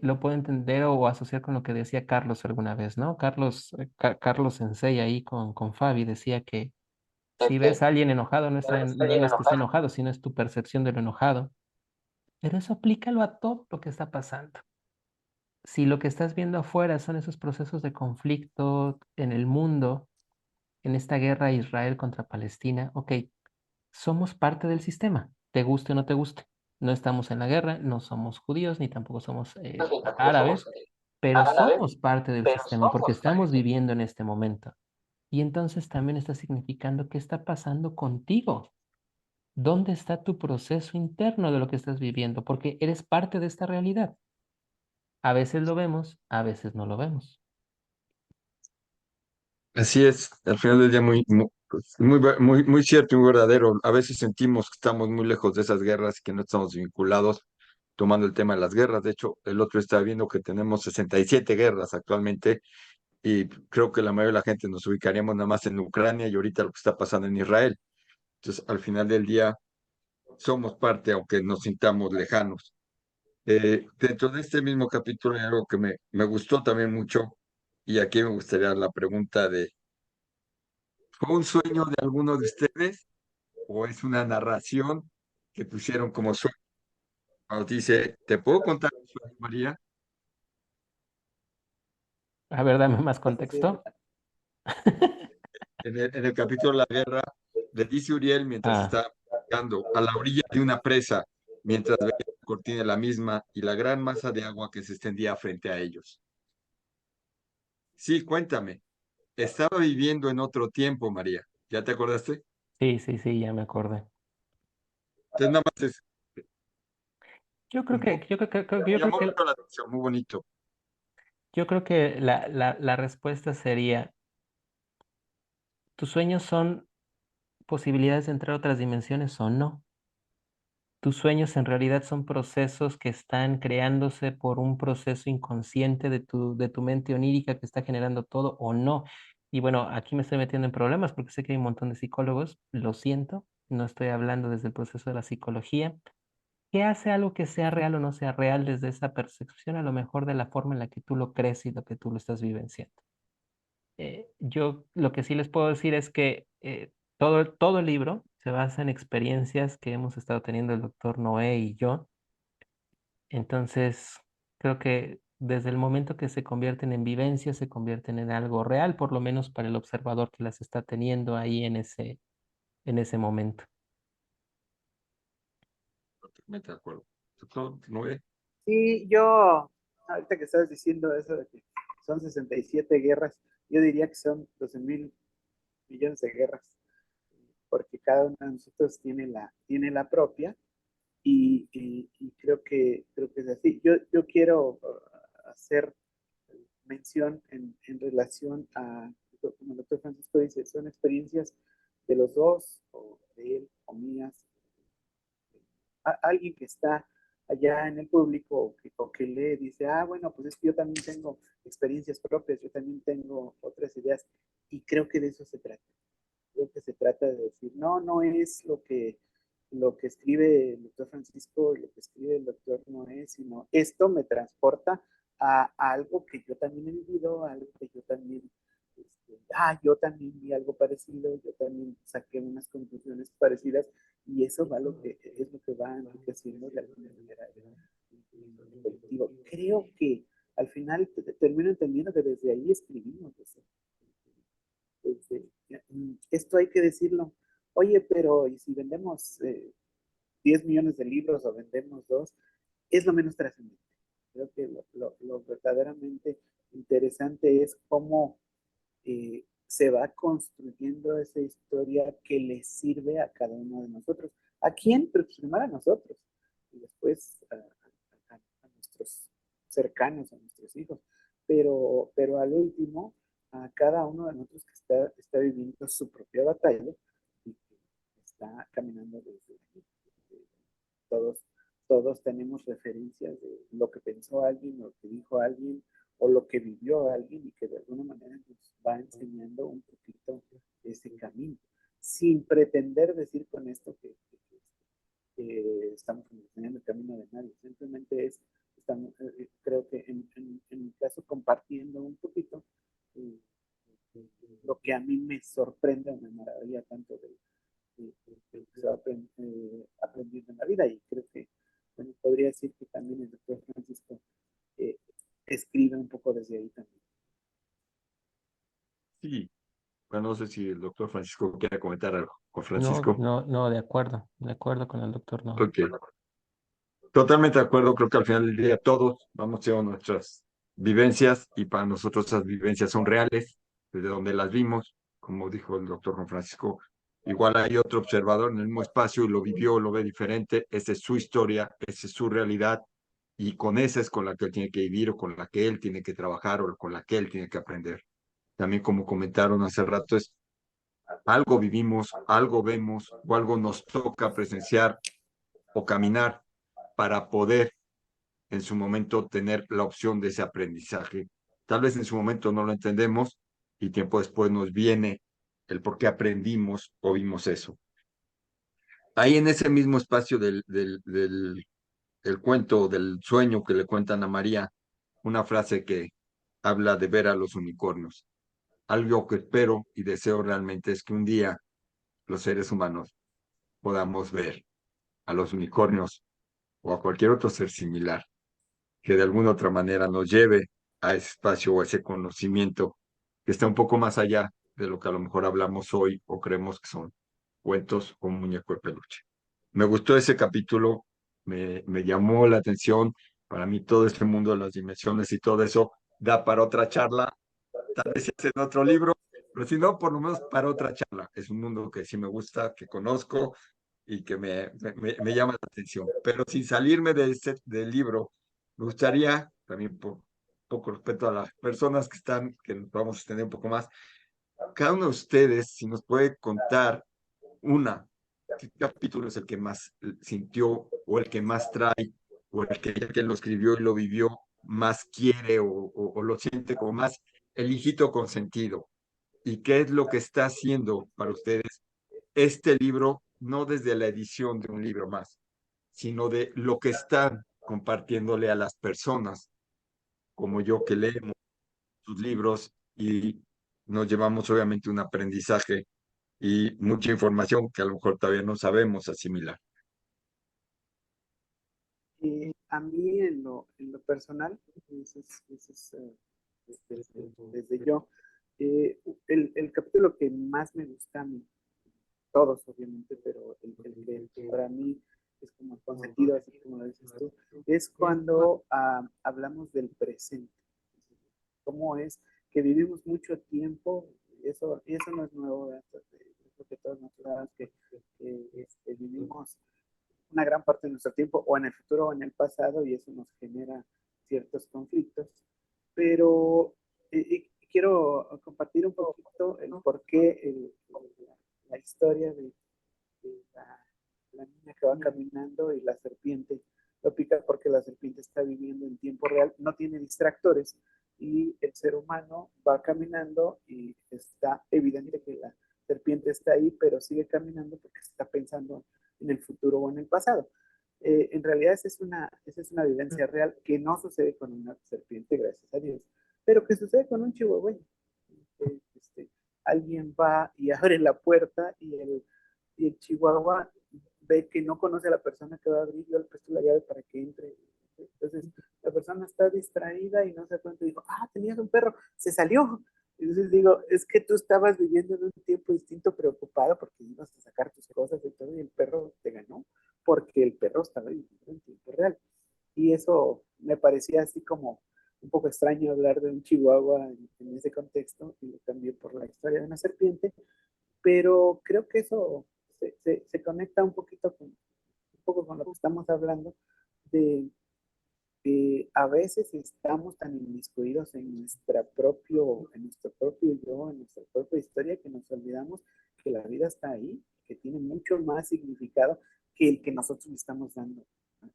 lo puedo entender o asociar con lo que decía Carlos alguna vez, ¿no? Carlos Sensei ahí con Fabi decía que si ves a alguien enojado, no es que esté enojado, sino es tu percepción de lo enojado. Pero eso aplícalo a todo lo que está pasando. Si lo que estás viendo afuera son esos procesos de conflicto en el mundo, en esta guerra de Israel contra Palestina, ok, somos parte del sistema, te guste o no te guste. No estamos en la guerra, no somos judíos ni tampoco somos árabes, pero somos parte del sistema porque estamos viviendo en este momento. Y entonces también está significando qué está pasando contigo. ¿Dónde está tu proceso interno de lo que estás viviendo? Porque eres parte de esta realidad. A veces lo vemos, a veces no lo vemos. Así es, al final del día muy cierto y muy verdadero. A veces sentimos que estamos muy lejos de esas guerras y que no estamos vinculados, tomando el tema de las guerras. De hecho, el otro está viendo que tenemos 67 guerras actualmente y creo que la mayoría de la gente nos ubicaríamos nada más en Ucrania y ahorita lo que está pasando en Israel. Entonces, al final del día, somos parte, aunque nos sintamos lejanos. Dentro de este mismo capítulo hay algo que me gustó también mucho y aquí me gustaría la pregunta de, ¿fue un sueño de alguno de ustedes o es una narración que pusieron como sueño? Cuando dice, ¿te puedo contar un sueño, María? A ver, dame más Sí, sí, sí. contexto. En el capítulo de la guerra, le dice Uriel mientras Ah, está pescando a la orilla de una presa, mientras veía la cortina de la misma y la gran masa de agua que se extendía frente a ellos. Sí, cuéntame. Estaba viviendo en otro tiempo, María. ¿Ya te acordaste? sí, ya me acordé. Entonces, nada más es, me Yo creo llamó que, mucho la atención, muy bonito. yo creo que la respuesta sería, ¿tus sueños son posibilidades de entrar a otras dimensiones o no? Tus sueños en realidad son procesos que están creándose por un proceso inconsciente de tu mente onírica que está generando todo o no. Y bueno, aquí me estoy metiendo en problemas porque sé que hay un montón de psicólogos, lo siento, no estoy hablando desde el proceso de la psicología. ¿Qué hace algo que sea real o no sea real desde esa percepción, a lo mejor de la forma en la que tú lo crees y lo que tú lo estás vivenciando? Yo lo que sí les puedo decir es que todo el libro se basa en experiencias que hemos estado teniendo el doctor Noé y yo. Entonces, creo que desde el momento que se convierten en vivencias, se convierten en algo real, por lo menos para el observador que las está teniendo ahí en ese momento. Totalmente de acuerdo. Doctor Noé, Sí, yo ahorita que estabas diciendo eso de que son 67 guerras, yo diría que son 12,000 millones de guerras, porque cada uno de nosotros tiene la propia, y creo que es así. Yo quiero hacer mención en relación a, como el doctor Francisco dice, son experiencias de los dos, o de él, o mías, alguien que está allá en el público, o que lee, dice, bueno, pues es que yo también tengo experiencias propias, yo también tengo otras ideas, y creo que de eso se trata. Creo que se trata de decir, no, no es lo que escribe el doctor Francisco, lo que escribe el doctor Noé, sino esto me transporta a algo que yo también he vivido, algo que yo también, yo también vi algo parecido, yo también saqué unas conclusiones parecidas, y eso es lo que va enriqueciendo de alguna manera el colectivo. Creo que al final termino entendiendo que desde ahí escribimos, desde, esto hay que decirlo. Oye, pero ¿y si vendemos 10 millones de libros, o vendemos dos? Es lo menos trascendente. Creo que lo verdaderamente interesante es cómo se va construyendo esa historia que le sirve a cada uno de nosotros. ¿A quién? Pues primero a nosotros, y después a nuestros cercanos, a nuestros hijos. Pero al último, a cada uno de nosotros que está viviendo su propia batalla, y que está caminando desde aquí. Todos, todos tenemos referencias de lo que pensó alguien, lo que dijo alguien, o lo que vivió alguien, y que de alguna manera nos va enseñando un poquito ese camino, sin pretender decir con esto que estamos enseñando el camino de nadie. Simplemente creo que en mi caso, compartiendo un poquito eh, lo que a mí me sorprende o me maravilla tanto de que se va aprendiendo en la vida. Y creo que, bueno, podría decir que también el doctor Francisco eh, escribe un poco desde ahí también. Sí, bueno, no sé si el doctor Francisco quiere comentar algo. Con No, Francisco. no, no, de acuerdo con el doctor, no. Ok. Totalmente de acuerdo, creo que al final del día todos vamos a nuestras vivencias, y para nosotros esas vivencias son reales, desde donde las vimos, como dijo el doctor Juan Francisco. Igual hay otro observador en el mismo espacio y lo vivió, lo ve diferente, esa es su historia, esa es su realidad, y con esa es con la que él tiene que vivir, o con la que él tiene que trabajar, o con la que él tiene que aprender. También, como comentaron hace rato, es algo vivimos, algo vemos, o algo nos toca presenciar o caminar para poder en su momento tener la opción de ese aprendizaje. Tal vez en su momento no lo entendemos, y tiempo después nos viene el por qué aprendimos o vimos eso. Ahí en ese mismo espacio del cuento, del sueño que le cuentan a María, una frase que habla de ver a los unicornios. Algo que espero y deseo realmente es que un día los seres humanos podamos ver a los unicornios, o a cualquier otro ser similar, que de alguna otra manera nos lleve a ese espacio o a ese conocimiento que está un poco más allá de lo que a lo mejor hablamos hoy o creemos que son cuentos o un muñeco de peluche. Me gustó ese capítulo, me llamó la atención. Para mí todo este mundo de las dimensiones y todo eso da para otra charla, tal vez si es en otro libro, pero si no, por lo menos para otra charla. Es un mundo que sí me gusta, que conozco y que me llama la atención. Pero sin salirme del libro, me gustaría, también por poco respeto a las personas que están, que nos vamos a extender un poco más, cada uno de ustedes, si nos puede contar qué capítulo es el que más sintió, o el que más trae, o el que ya que lo escribió y lo vivió, más quiere, o lo siente como más el hijito consentido. ¿Y qué es lo que está haciendo para ustedes este libro, no desde la edición de un libro más, sino de lo que están compartiéndole a las personas como yo, que leemos sus libros y nos llevamos obviamente un aprendizaje y mucha información que a lo mejor todavía no sabemos asimilar? A mí en lo personal, ese es, desde yo, el capítulo que más me gusta a mí, todos obviamente, pero el que para mí es como el consentido, así como lo dices tú, es cuando hablamos del presente. Cómo es que vivimos mucho tiempo, y eso no es nuevo, ¿verdad? Creo que todos nos sabemos que vivimos una gran parte de nuestro tiempo o en el futuro o en el pasado y eso nos genera ciertos conflictos. Pero quiero compartir un poquito el por qué la historia de la niña que va caminando y la serpiente lo pica porque la serpiente está viviendo en tiempo real, no tiene distractores y el ser humano va caminando y está evidente que la serpiente está ahí, pero sigue caminando porque está pensando en el futuro o en el pasado. En realidad esa es una vivencia real que no sucede con una serpiente, gracias a Dios, pero que sucede con un chihuahueño. Este, alguien va y abre la puerta y el chihuahua ve que no conoce a la persona que va a abrir, yo le presto la llave para que entre. Entonces, la persona está distraída y no se da cuenta y digo, tenías un perro, se salió. Entonces digo, es que tú estabas viviendo en un tiempo distinto, preocupado porque ibas a sacar tus cosas y todo, y el perro te ganó, porque el perro estaba viviendo en tiempo real. Y eso me parecía así como un poco extraño hablar de un chihuahua en ese contexto, y lo cambié por la historia de una serpiente, pero creo que eso se conecta un poco con lo que estamos hablando, de que a veces estamos tan inmiscuidos en nuestro propio yo, en nuestra propia historia, que nos olvidamos que la vida está ahí, que tiene mucho más significado que el que nosotros le estamos dando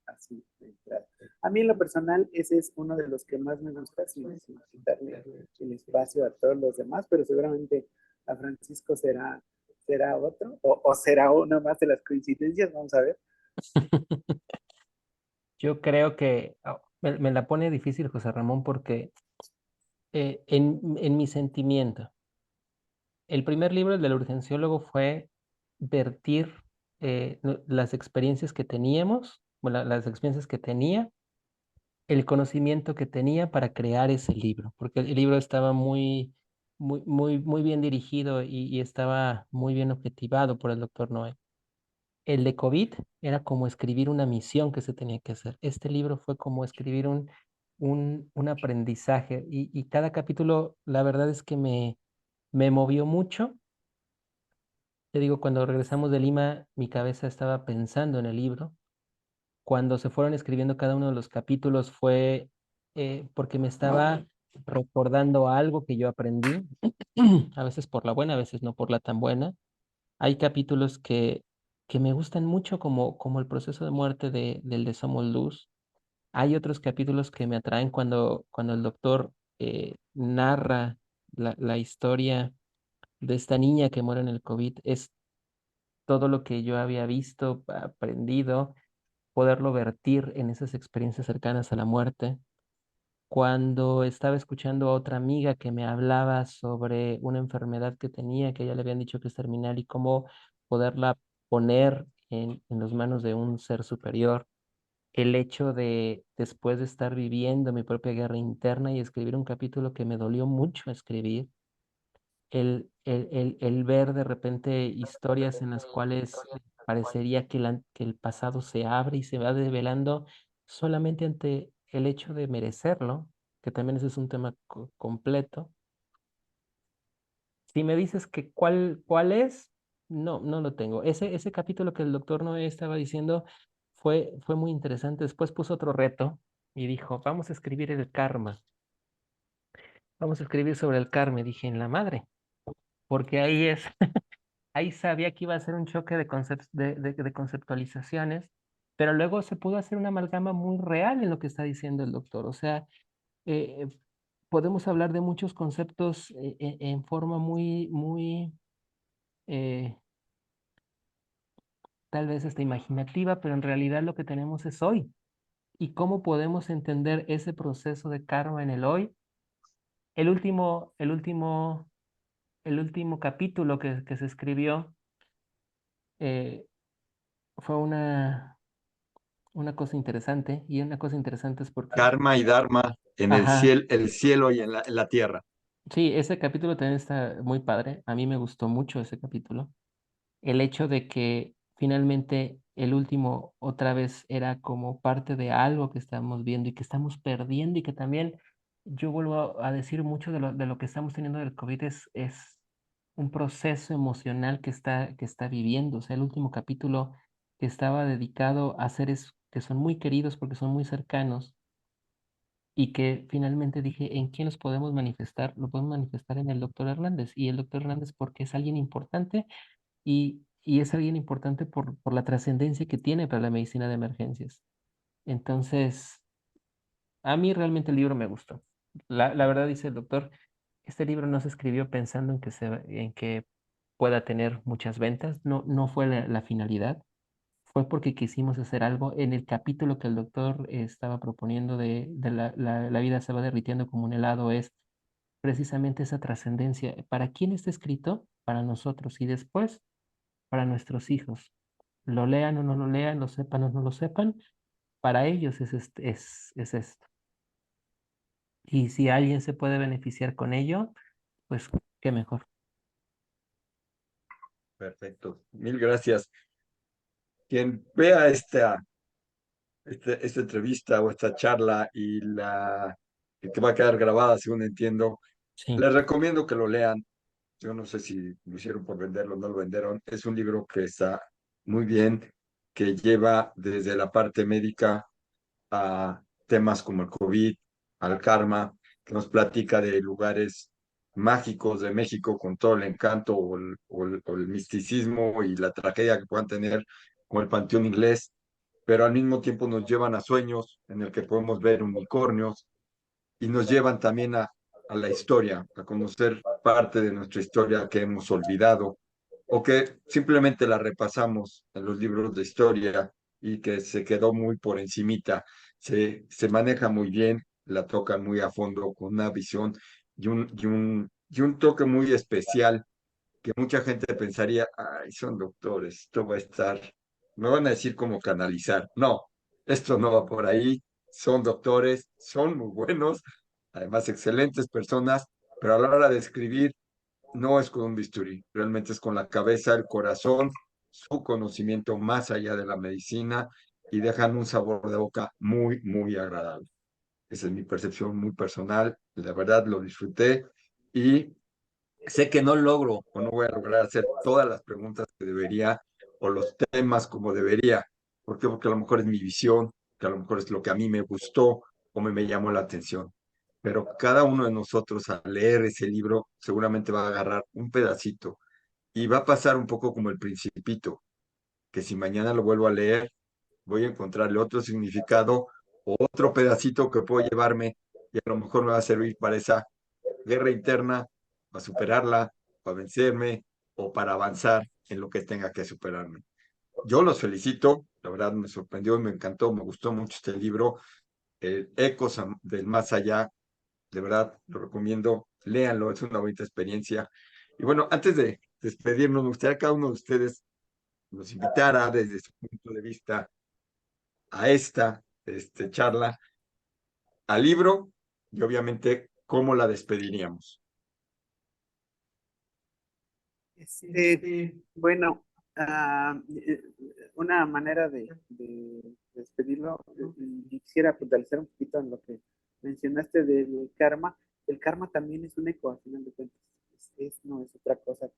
así de entrada. A mí en lo personal, ese es uno de los que más me gusta, sin quitarle el espacio a todos los demás, pero seguramente a Francisco será otro, o será una más de las coincidencias, vamos a ver. Yo creo que me la pone difícil José Ramón porque en mi sentimiento, el primer libro, el del urgenciólogo, fue vertir las experiencias que teníamos, bueno, las experiencias que tenía, el conocimiento que tenía para crear ese libro, porque el libro estaba muy bien dirigido y estaba muy bien objetivado por el doctor Noé. El de COVID era como escribir una misión que se tenía que hacer. Este libro fue como escribir un aprendizaje y cada capítulo, la verdad es que me movió mucho. Te digo, cuando regresamos de Lima, mi cabeza estaba pensando en el libro. Cuando se fueron escribiendo cada uno de los capítulos fue porque me estaba recordando algo que yo aprendí, a veces por la buena, a veces no por la tan buena. Hay capítulos que me gustan mucho como el proceso de muerte del de Somos Luz. Hay otros capítulos que me atraen cuando el doctor narra la historia de esta niña que muere en el COVID. Es todo lo que yo había visto, aprendido, poderlo vertir en esas experiencias cercanas a la muerte. Cuando estaba escuchando a otra amiga que me hablaba sobre una enfermedad que tenía, que ya le habían dicho que es terminal y cómo poderla poner en las manos de un ser superior. El hecho de, después de estar viviendo mi propia guerra interna y escribir un capítulo que me dolió mucho escribir, el ver de repente historias en las cuales parecería que el pasado se abre y se va develando solamente ante el hecho de merecerlo, que también ese es un tema completo. Si me dices que cuál es, no lo tengo. Ese capítulo que el doctor Noé estaba diciendo fue muy interesante. Después puso otro reto y dijo, vamos a escribir el karma. Vamos a escribir sobre el karma. Y dije, en la madre, porque ahí es, ahí sabía que iba a ser un choque de conceptualizaciones, pero luego se pudo hacer una amalgama muy real en lo que está diciendo el doctor. O sea, eh, podemos hablar de muchos conceptos en forma muy eh, tal vez hasta imaginativa, pero en realidad lo que tenemos es hoy. ¿Y cómo podemos entender ese proceso de karma en el hoy? El último, el último, el último capítulo que se escribió eh, fue una cosa interesante, y una cosa interesante es porque, Karma y Dharma en ajá, el cielo y en la tierra. sí, ese capítulo también está muy padre. A mí me gustó mucho ese capítulo. El hecho de que finalmente el último otra vez era como parte de algo que estamos viendo y que estamos perdiendo y que también yo vuelvo a decir mucho de lo que estamos teniendo del COVID es un proceso emocional que está viviendo. O sea, el último capítulo que estaba dedicado a seres que son muy queridos porque son muy cercanos y que finalmente dije, ¿en quién los podemos manifestar? Lo podemos manifestar en el doctor Hernández y el doctor Hernández porque es alguien importante y es alguien importante por la trascendencia que tiene para la medicina de emergencias. Entonces, a mí realmente el libro me gustó. La verdad, dice el doctor, este libro no se escribió pensando en que pueda tener muchas ventas, no, no fue la finalidad, fue porque quisimos hacer algo en el capítulo que el doctor estaba proponiendo de la vida se va derritiendo como un helado, es precisamente esa trascendencia. ¿Para quién está escrito? Para nosotros y después para nuestros hijos. Lo lean o no lo lean, lo sepan o no lo sepan, para ellos es esto. Y si alguien se puede beneficiar con ello, pues qué mejor. Perfecto. Mil gracias. Quien vea esta entrevista o esta charla y que va a quedar grabada, según entiendo, Sí, les recomiendo que lo lean. Yo no sé si lo hicieron por venderlo o no lo vendieron. Es un libro que está muy bien, que lleva desde la parte médica a temas como el COVID, al karma, que nos platica de lugares mágicos de México con todo el encanto o el misticismo y la tragedia que puedan tener, como el Panteón Inglés, pero al mismo tiempo nos llevan a sueños en el que podemos ver unicornios y nos llevan también a la historia, a conocer parte de nuestra historia que hemos olvidado o que simplemente la repasamos en los libros de historia y que se quedó muy por encimita. Se maneja muy bien, la tocan muy a fondo con una visión y un toque muy especial que mucha gente pensaría, ay, son doctores, esto va a estar, me van a decir cómo canalizar. No, esto no va por ahí, son doctores, son muy buenos, además excelentes personas, pero a la hora de escribir no es con un bisturí, realmente es con la cabeza, el corazón, su conocimiento más allá de la medicina y dejan un sabor de boca muy, muy agradable. Esa es mi percepción muy personal, la verdad lo disfruté y sé que no logro o no voy a lograr hacer todas las preguntas que debería o los temas como debería. ¿Por qué? Porque a lo mejor es mi visión, que a lo mejor es lo que a mí me gustó o me llamó la atención. Pero cada uno de nosotros al leer ese libro seguramente va a agarrar un pedacito y va a pasar un poco como el Principito, que si mañana lo vuelvo a leer, voy a encontrarle otro significado o otro pedacito que puedo llevarme y a lo mejor me va a servir para esa guerra interna, para superarla, para vencerme o para avanzar en lo que tenga que superarme. Yo los felicito, la verdad me sorprendió, me encantó, me gustó mucho este libro, Ecos del Más Allá, de verdad lo recomiendo, léanlo, es una bonita experiencia. Y bueno, antes de despedirnos, me gustaría que cada uno de ustedes nos invitara desde su punto de vista a esta charla, al libro y obviamente cómo la despediríamos. Bueno, una manera de despedirlo, y quisiera puntualizar un poquito en lo que mencionaste del karma. El karma también es un eco, al final de cuentas. No es otra cosa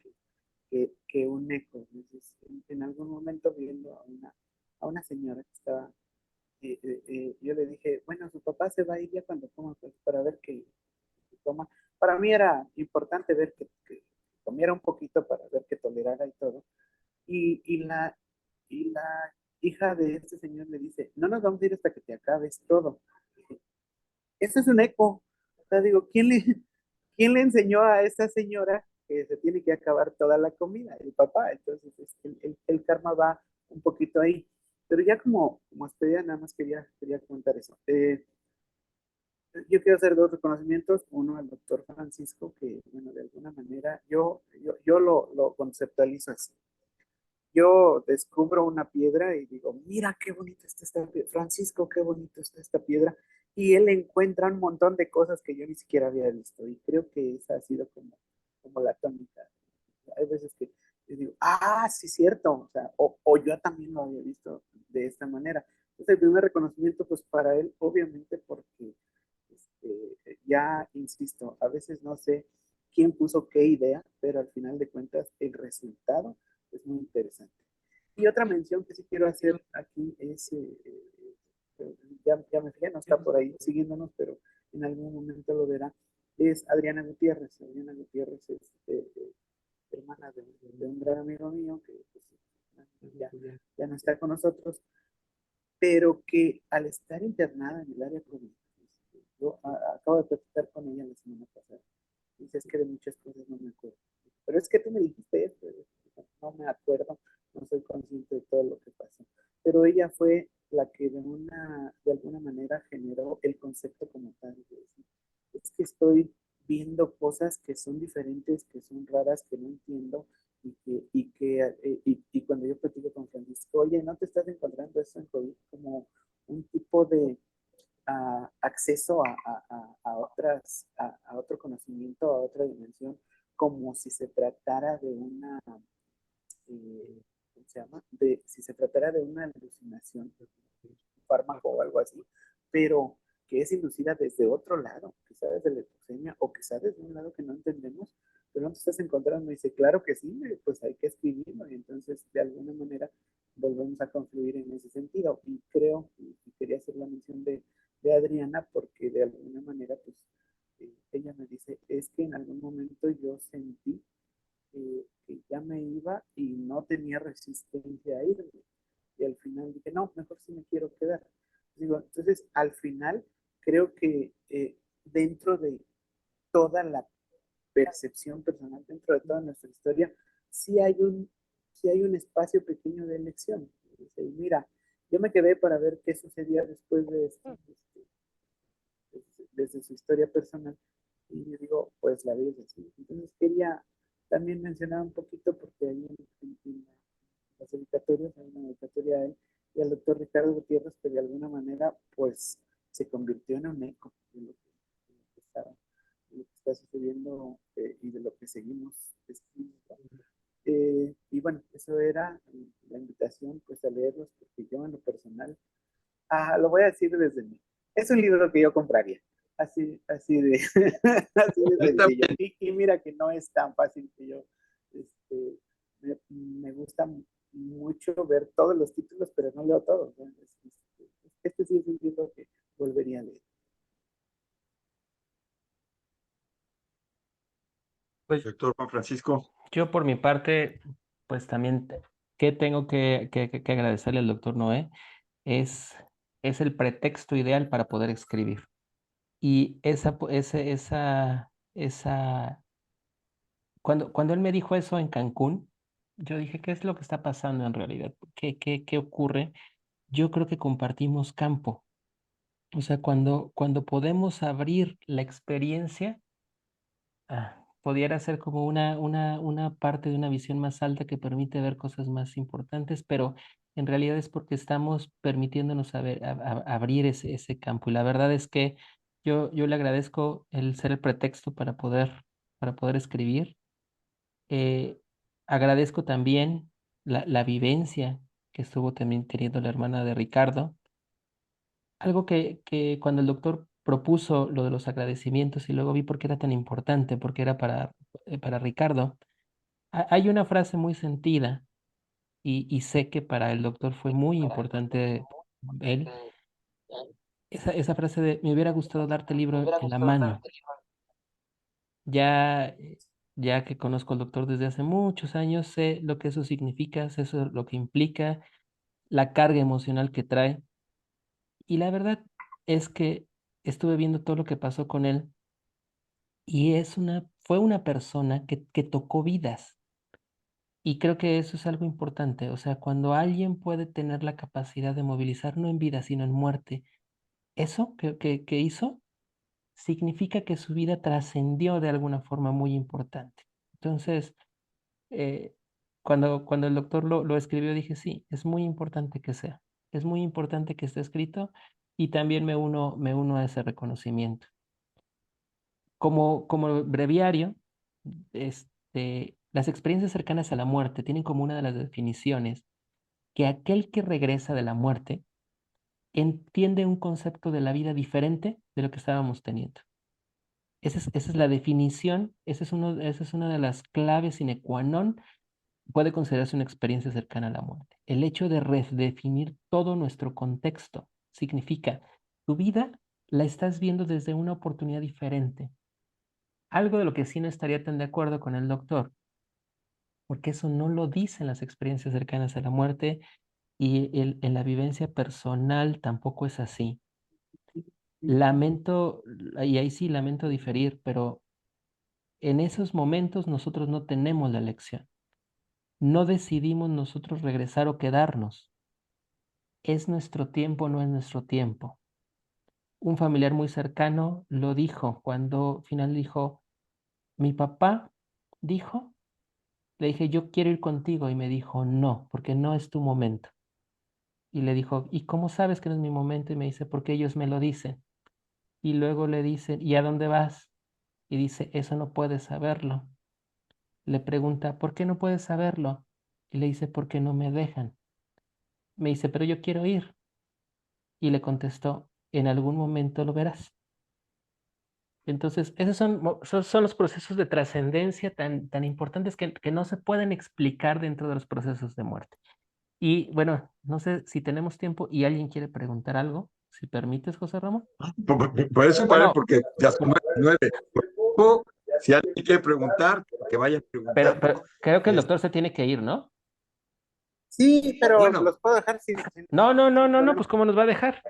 que un eco. Entonces, en algún momento viendo a una señora que estaba, yo le dije, bueno, su papá se va a ir ya cuando coma, pues, para ver que toma. Para mí era importante ver que comiera un poquito para ver que tolerara y todo. Y, y, la, y la hija de este señor le dice, no nos vamos a ir hasta que te acabes todo. Dije, eso es un eco. O sea, digo, quién le enseñó a esa señora que se tiene que acabar toda la comida? El papá. Entonces, el karma va un poquito ahí. Pero ya como despedida, nada más quería comentar eso. Yo quiero hacer dos reconocimientos. Uno al doctor Francisco, que, bueno, de alguna manera yo lo conceptualizo así. Yo descubro una piedra y digo, mira qué bonita está esta piedra. Francisco, qué bonito está esta piedra. Y él encuentra un montón de cosas que yo ni siquiera había visto. Y creo que esa ha sido como la tónica. Hay veces que y digo, sí, cierto, o sea, o yo también lo había visto de esta manera. Entonces, el primer reconocimiento, pues para él, obviamente, porque ya, insisto, a veces no sé quién puso qué idea, pero al final de cuentas, el resultado es muy interesante. Y otra mención que sí quiero hacer aquí es, ya me fijé, no está por ahí siguiéndonos, pero en algún momento lo verá, es Adriana Gutiérrez. Adriana Gutiérrez es hermana de un gran amigo mío que pues, ya no está con nosotros, pero que al estar internada en el área COVID, yo acabo de platicar con ella la semana pasada, dice, es que de muchas cosas no me acuerdo, pero es que tú me dijiste esto, no me acuerdo, no soy consciente de todo lo que pasó, pero ella fue la que de alguna manera generó el concepto como tal, de decir, es que estoy viendo cosas que son diferentes, que son raras, que no entiendo, y cuando yo platico con Francisco, oye, ¿no te estás encontrando eso en COVID como un tipo de acceso a otro conocimiento, a otra dimensión, como si se tratara de una, ¿cómo se llama? Si se tratara de una alucinación, un fármaco o algo así, pero que es inducida desde otro lado, quizás desde la leucemia o quizás desde un lado que no entendemos, pero no te estás encontrando. Y dice, claro que sí, pues hay que escribirlo. Y entonces, de alguna manera, volvemos a confluir en ese sentido. Y creo, y quería hacer la mención de Adriana, porque de alguna manera, pues, ella me dice, es que en algún momento yo sentí que ya me iba y no tenía resistencia a irme. Y al final dije, no, mejor sí me quiero quedar. Digo, entonces, al final, creo que dentro de toda la percepción personal, dentro de toda nuestra historia, sí hay sí hay un espacio pequeño de elección. Dice, mira, yo me quedé para ver qué sucedía después de esto, desde su historia personal. Y yo digo, pues la vida es así. Entonces quería también mencionar un poquito, porque ahí en las dedicatorias, hay una dedicatoria a él y al doctor Ricardo Gutiérrez, que de alguna manera, pues, se convirtió en un eco de lo que está sucediendo y de lo que seguimos escribiendo. Y bueno, eso era la invitación, pues, a leerlos, porque yo en lo personal, lo voy a decir desde mí, es un libro que yo compraría. Así de, así de Está sencillo. bien. Y mira que no es tan fácil que yo, me gusta mucho ver todos los títulos, pero no leo todos, ¿no? Este sí es un libro que volvería a leer. Pues Doctor Juan Francisco, yo por mi parte, pues también, ¿qué tengo que agradecerle al doctor Noé? Es, es el pretexto ideal para poder escribir. Y cuando él me dijo eso en Cancún, yo dije, ¿qué es lo que está pasando en realidad? ¿Qué ocurre? Yo creo que compartimos campo. O sea, cuando podemos abrir la experiencia, pudiera ser como una parte de una visión más alta que permite ver cosas más importantes, pero en realidad es porque estamos permitiéndonos abrir ese campo. Y la verdad es que yo le agradezco el ser el pretexto para poder escribir. Eh, Agradezco también la vivencia que estuvo también teniendo la hermana de Ricardo. Algo que cuando el doctor propuso lo de los agradecimientos y luego vi por qué era tan importante, porque era para Ricardo, hay una frase muy sentida y sé que para el doctor fue muy importante él, esa frase de me hubiera gustado darte el libro en la mano. Ya, ya que conozco al doctor desde hace muchos años, sé lo que eso significa, sé eso lo que implica, la carga emocional que trae. Y la verdad es que estuve viendo todo lo que pasó con él y fue una persona que tocó vidas. Y creo que eso es algo importante. O sea, cuando alguien puede tener la capacidad de movilizar no en vida, sino en muerte, eso que hizo significa que su vida trascendió de alguna forma muy importante. Entonces, eh, cuando el doctor lo escribió, dije, sí, es muy importante que sea. Es muy importante que esté escrito y también me uno a ese reconocimiento. Como breviario, Las experiencias cercanas a la muerte tienen como una de las definiciones que aquel que regresa de la muerte entiende un concepto de la vida diferente de lo que estábamos teniendo. Esa es la definición, esa es una de las claves sine qua non, puede considerarse una experiencia cercana a la muerte. El hecho de redefinir todo nuestro contexto significa, tu vida la estás viendo desde una oportunidad diferente. Algo de lo que sí no estaría tan de acuerdo con el doctor, porque eso no lo dicen las experiencias cercanas a la muerte y en la vivencia personal tampoco es así. Lamento, y ahí sí lamento diferir, pero en esos momentos nosotros no tenemos la elección. No decidimos nosotros regresar o quedarnos. Es nuestro tiempo, no es nuestro tiempo. Un familiar muy cercano lo dijo cuando final dijo, mi papá dijo, le dije, yo quiero ir contigo y me dijo, no, porque no es tu momento. Y le dijo, ¿y cómo sabes que no es mi momento? Y me dice, porque ellos me lo dicen. Y luego le dicen, ¿y a dónde vas? Y dice, eso no puedes saberlo. Le pregunta, ¿por qué no puedes saberlo? Y le dice, porque no me dejan. Me dice, pero yo quiero ir. Y le contestó, en algún momento lo verás. Entonces, esos son los procesos de trascendencia tan importantes que no se pueden explicar dentro de los procesos de muerte. Y bueno, no sé si tenemos tiempo y alguien quiere preguntar algo, si permites, José Ramón. Por eso paré, Bueno, porque ya son 9. Si alguien quiere preguntar, que vaya preguntando. pero creo que el Este, doctor se tiene que ir, ¿no? Sí, pero bueno, los puedo dejar No, sin problema. pues ¿cómo nos va a dejar?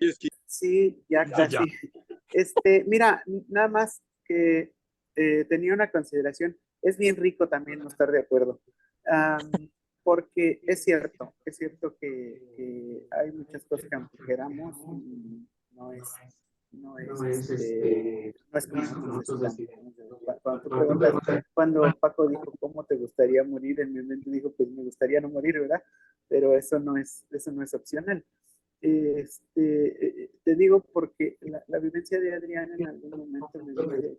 es que Sí, ya ya, ya. casi. Mira, nada más que tenía una consideración. Es bien rico también no estar de acuerdo. Porque es cierto que hay muchas cosas que aunque queramos, no es, no es como nosotros decidamos. Cuando tú preguntas, cuando Paco dijo, ¿cómo te gustaría morir? En mi mente dijo, pues me gustaría no morir, ¿verdad? Pero eso no es opcional. Te digo porque la vivencia de Adrián en algún momento me dice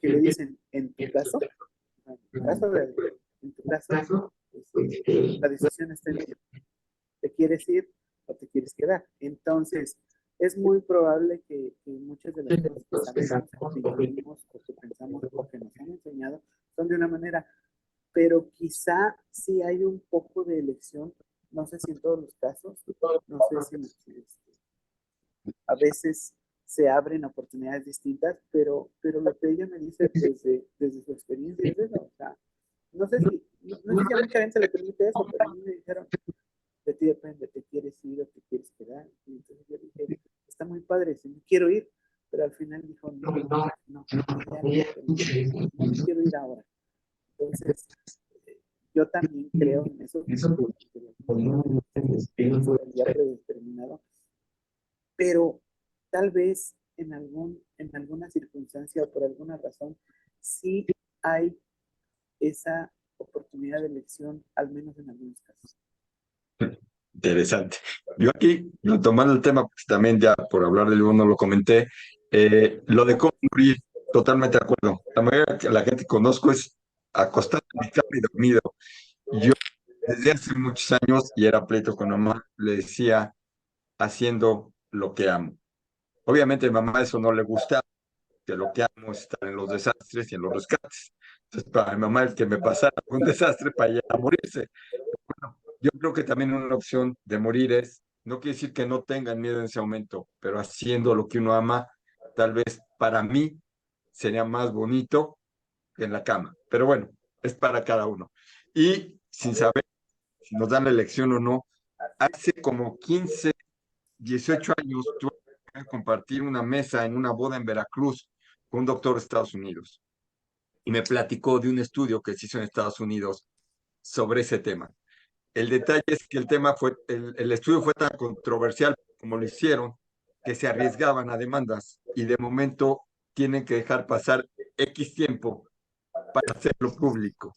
que le dicen, en tu caso, de Adrián, en tu caso, la decisión está en ti. ¿Te quieres ir o te quieres quedar? Entonces, es muy probable que muchas de las cosas que sabemos o que intuimos o que pensamos o que nos han enseñado son de una manera, pero quizá sí hay un poco de elección, no sé si en todos los casos, no sé si a veces se abren oportunidades distintas, pero lo que ella me dice desde su experiencia es eso, o sea, no sé si a mucha gente le permite eso, pero a mí me dijeron, de ti depende, te quieres ir o te quieres quedar, y entonces yo dije, está muy padre, sí, me quiero ir, pero al final dijo, no, hay algo que me dice, no me quiero ir ahora. Entonces, yo también creo en eso, que lo mismo está ya predeterminado, pero tal vez en alguna circunstancia o por alguna razón, sí hay esa oportunidad de elección, al menos en algunos casos. Interesante. Yo aquí, tomando el tema, pues también ya por hablar del libro no lo comenté, lo de cómo morir, totalmente de acuerdo. La mayoría de la gente que conozco es acostado en mi cama y dormido. Yo desde hace muchos años, y era pleito con mamá, le decía haciendo lo que amo. Obviamente a mi mamá eso no le gusta, que lo que amo es estar en los desastres y en los rescates. Entonces para mi mamá es que me pasara un desastre para ella morirse. Yo creo que también una opción de morir es, no quiere decir que no tengan miedo en ese momento, pero haciendo lo que uno ama, tal vez para mí sería más bonito que en la cama. Pero bueno, es para cada uno. Y sin saber si nos dan la elección o no, hace como 15, 18 años tuve que compartir una mesa en una boda en Veracruz con un doctor de Estados Unidos. Y me platicó de un estudio que se hizo en Estados Unidos sobre ese tema. El detalle es que el estudio fue tan controversial como lo hicieron, que se arriesgaban a demandas y de momento tienen que dejar pasar X tiempo para hacerlo público.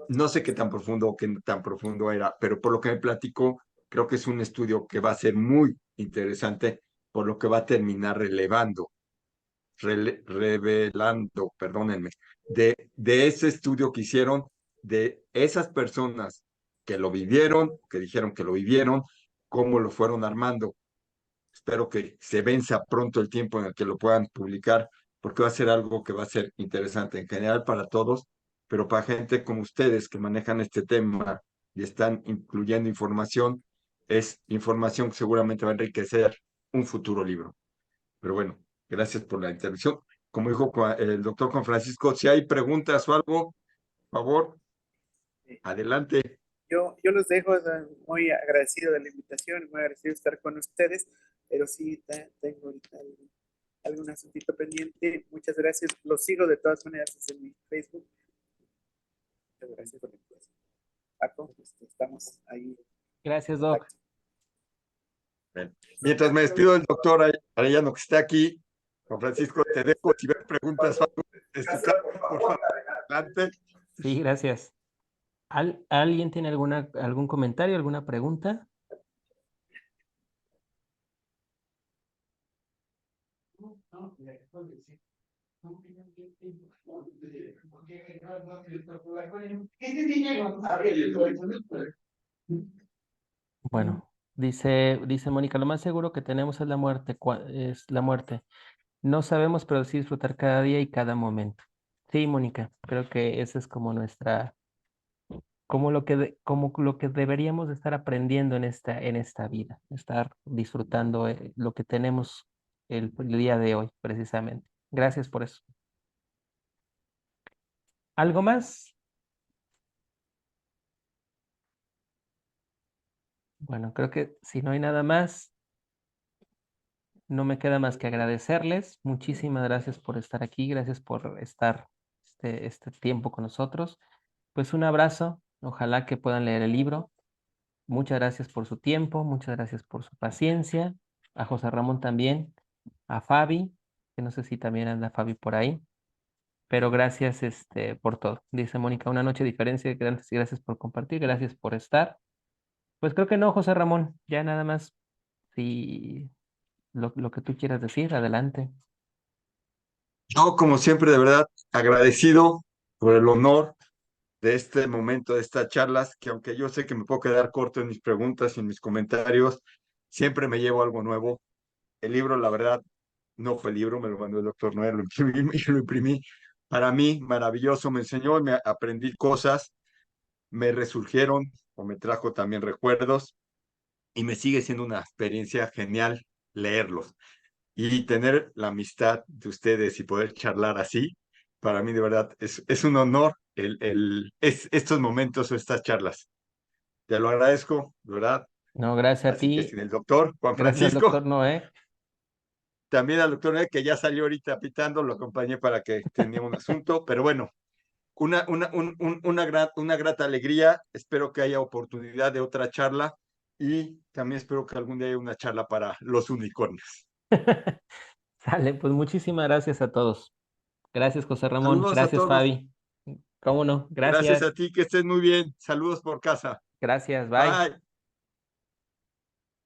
No sé qué tan profundo era, pero por lo que me platicó, creo que es un estudio que va a ser muy interesante, por lo que va a terminar relevando revelando, perdónenme, de ese estudio que hicieron, de esas personas que lo vivieron, que dijeron que lo vivieron, cómo lo fueron armando. Espero que se venza pronto el tiempo en el que lo puedan publicar, porque va a ser algo que va a ser interesante en general para todos, pero para gente como ustedes que manejan este tema y están incluyendo información, es información que seguramente va a enriquecer un futuro libro. Pero bueno, gracias por la intervención. Como dijo el doctor Juan Francisco, si hay preguntas o algo, por favor, adelante. Yo los dejo muy agradecido de la invitación, muy agradecido de estar con ustedes, pero sí tengo ahorita algún asuntito pendiente. Muchas gracias. Los sigo de todas maneras en mi Facebook. Muchas gracias por la invitación. Paco, estamos ahí. Gracias, Doc. Mientras me despido del doctor Arellano que está aquí, Juan Francisco, te dejo. Si ves preguntas, por favor, adelante. Sí, gracias. ¿Alguien tiene algún comentario, alguna pregunta? Bueno, dice Mónica, lo más seguro que tenemos es la muerte, es la muerte. No sabemos, pero sí disfrutar cada día y cada momento. Sí, Mónica, creo que esa es como como lo que deberíamos de estar aprendiendo en esta vida, estar disfrutando lo que tenemos el día de hoy, precisamente. Gracias por eso. ¿Algo más? Bueno, creo que si no hay nada más, no me queda más que agradecerles. Muchísimas gracias por estar aquí, gracias por estar este tiempo con nosotros. Pues un abrazo, ojalá que puedan leer el libro. Muchas gracias por su tiempo, muchas gracias por su paciencia. A José Ramón también, a Fabi, que no sé si también anda Fabi por ahí, pero gracias por todo. Dice Mónica, una noche de diferencia, gracias por compartir, gracias por estar. Pues creo que no, José Ramón, ya nada más, si lo que tú quieras decir, adelante. Yo, como siempre, de verdad, agradecido por el honor de este momento, de estas charlas, que aunque yo sé que me puedo quedar corto en mis preguntas y en mis comentarios, siempre me llevo algo nuevo. El libro, la verdad, no fue el libro, me lo mandó el doctor Noé, lo imprimí, y lo imprimí. Para mí, maravilloso, me enseñó, me aprendí cosas, me resurgieron o me trajo también recuerdos y me sigue siendo una experiencia genial leerlos y tener la amistad de ustedes y poder charlar así, para mí de verdad es un honor estos momentos o estas charlas. Te lo agradezco, de verdad. No, gracias a Así que ti, sin el doctor Juan gracias al Francisco, doctor Noé. también al doctor Noé, que ya salió ahorita pitando, lo acompañé para que tenía un asunto, pero bueno, una grata alegría. Espero que haya oportunidad de otra charla y también espero que algún día haya una charla para los unicornios. Sale, pues muchísimas gracias a todos. Gracias, José Ramón. Saludos a Gracias, todos. Fabi. ¿Cómo no? Gracias Gracias. a ti, que estés muy bien. Saludos por casa. Gracias. Bye. Bye.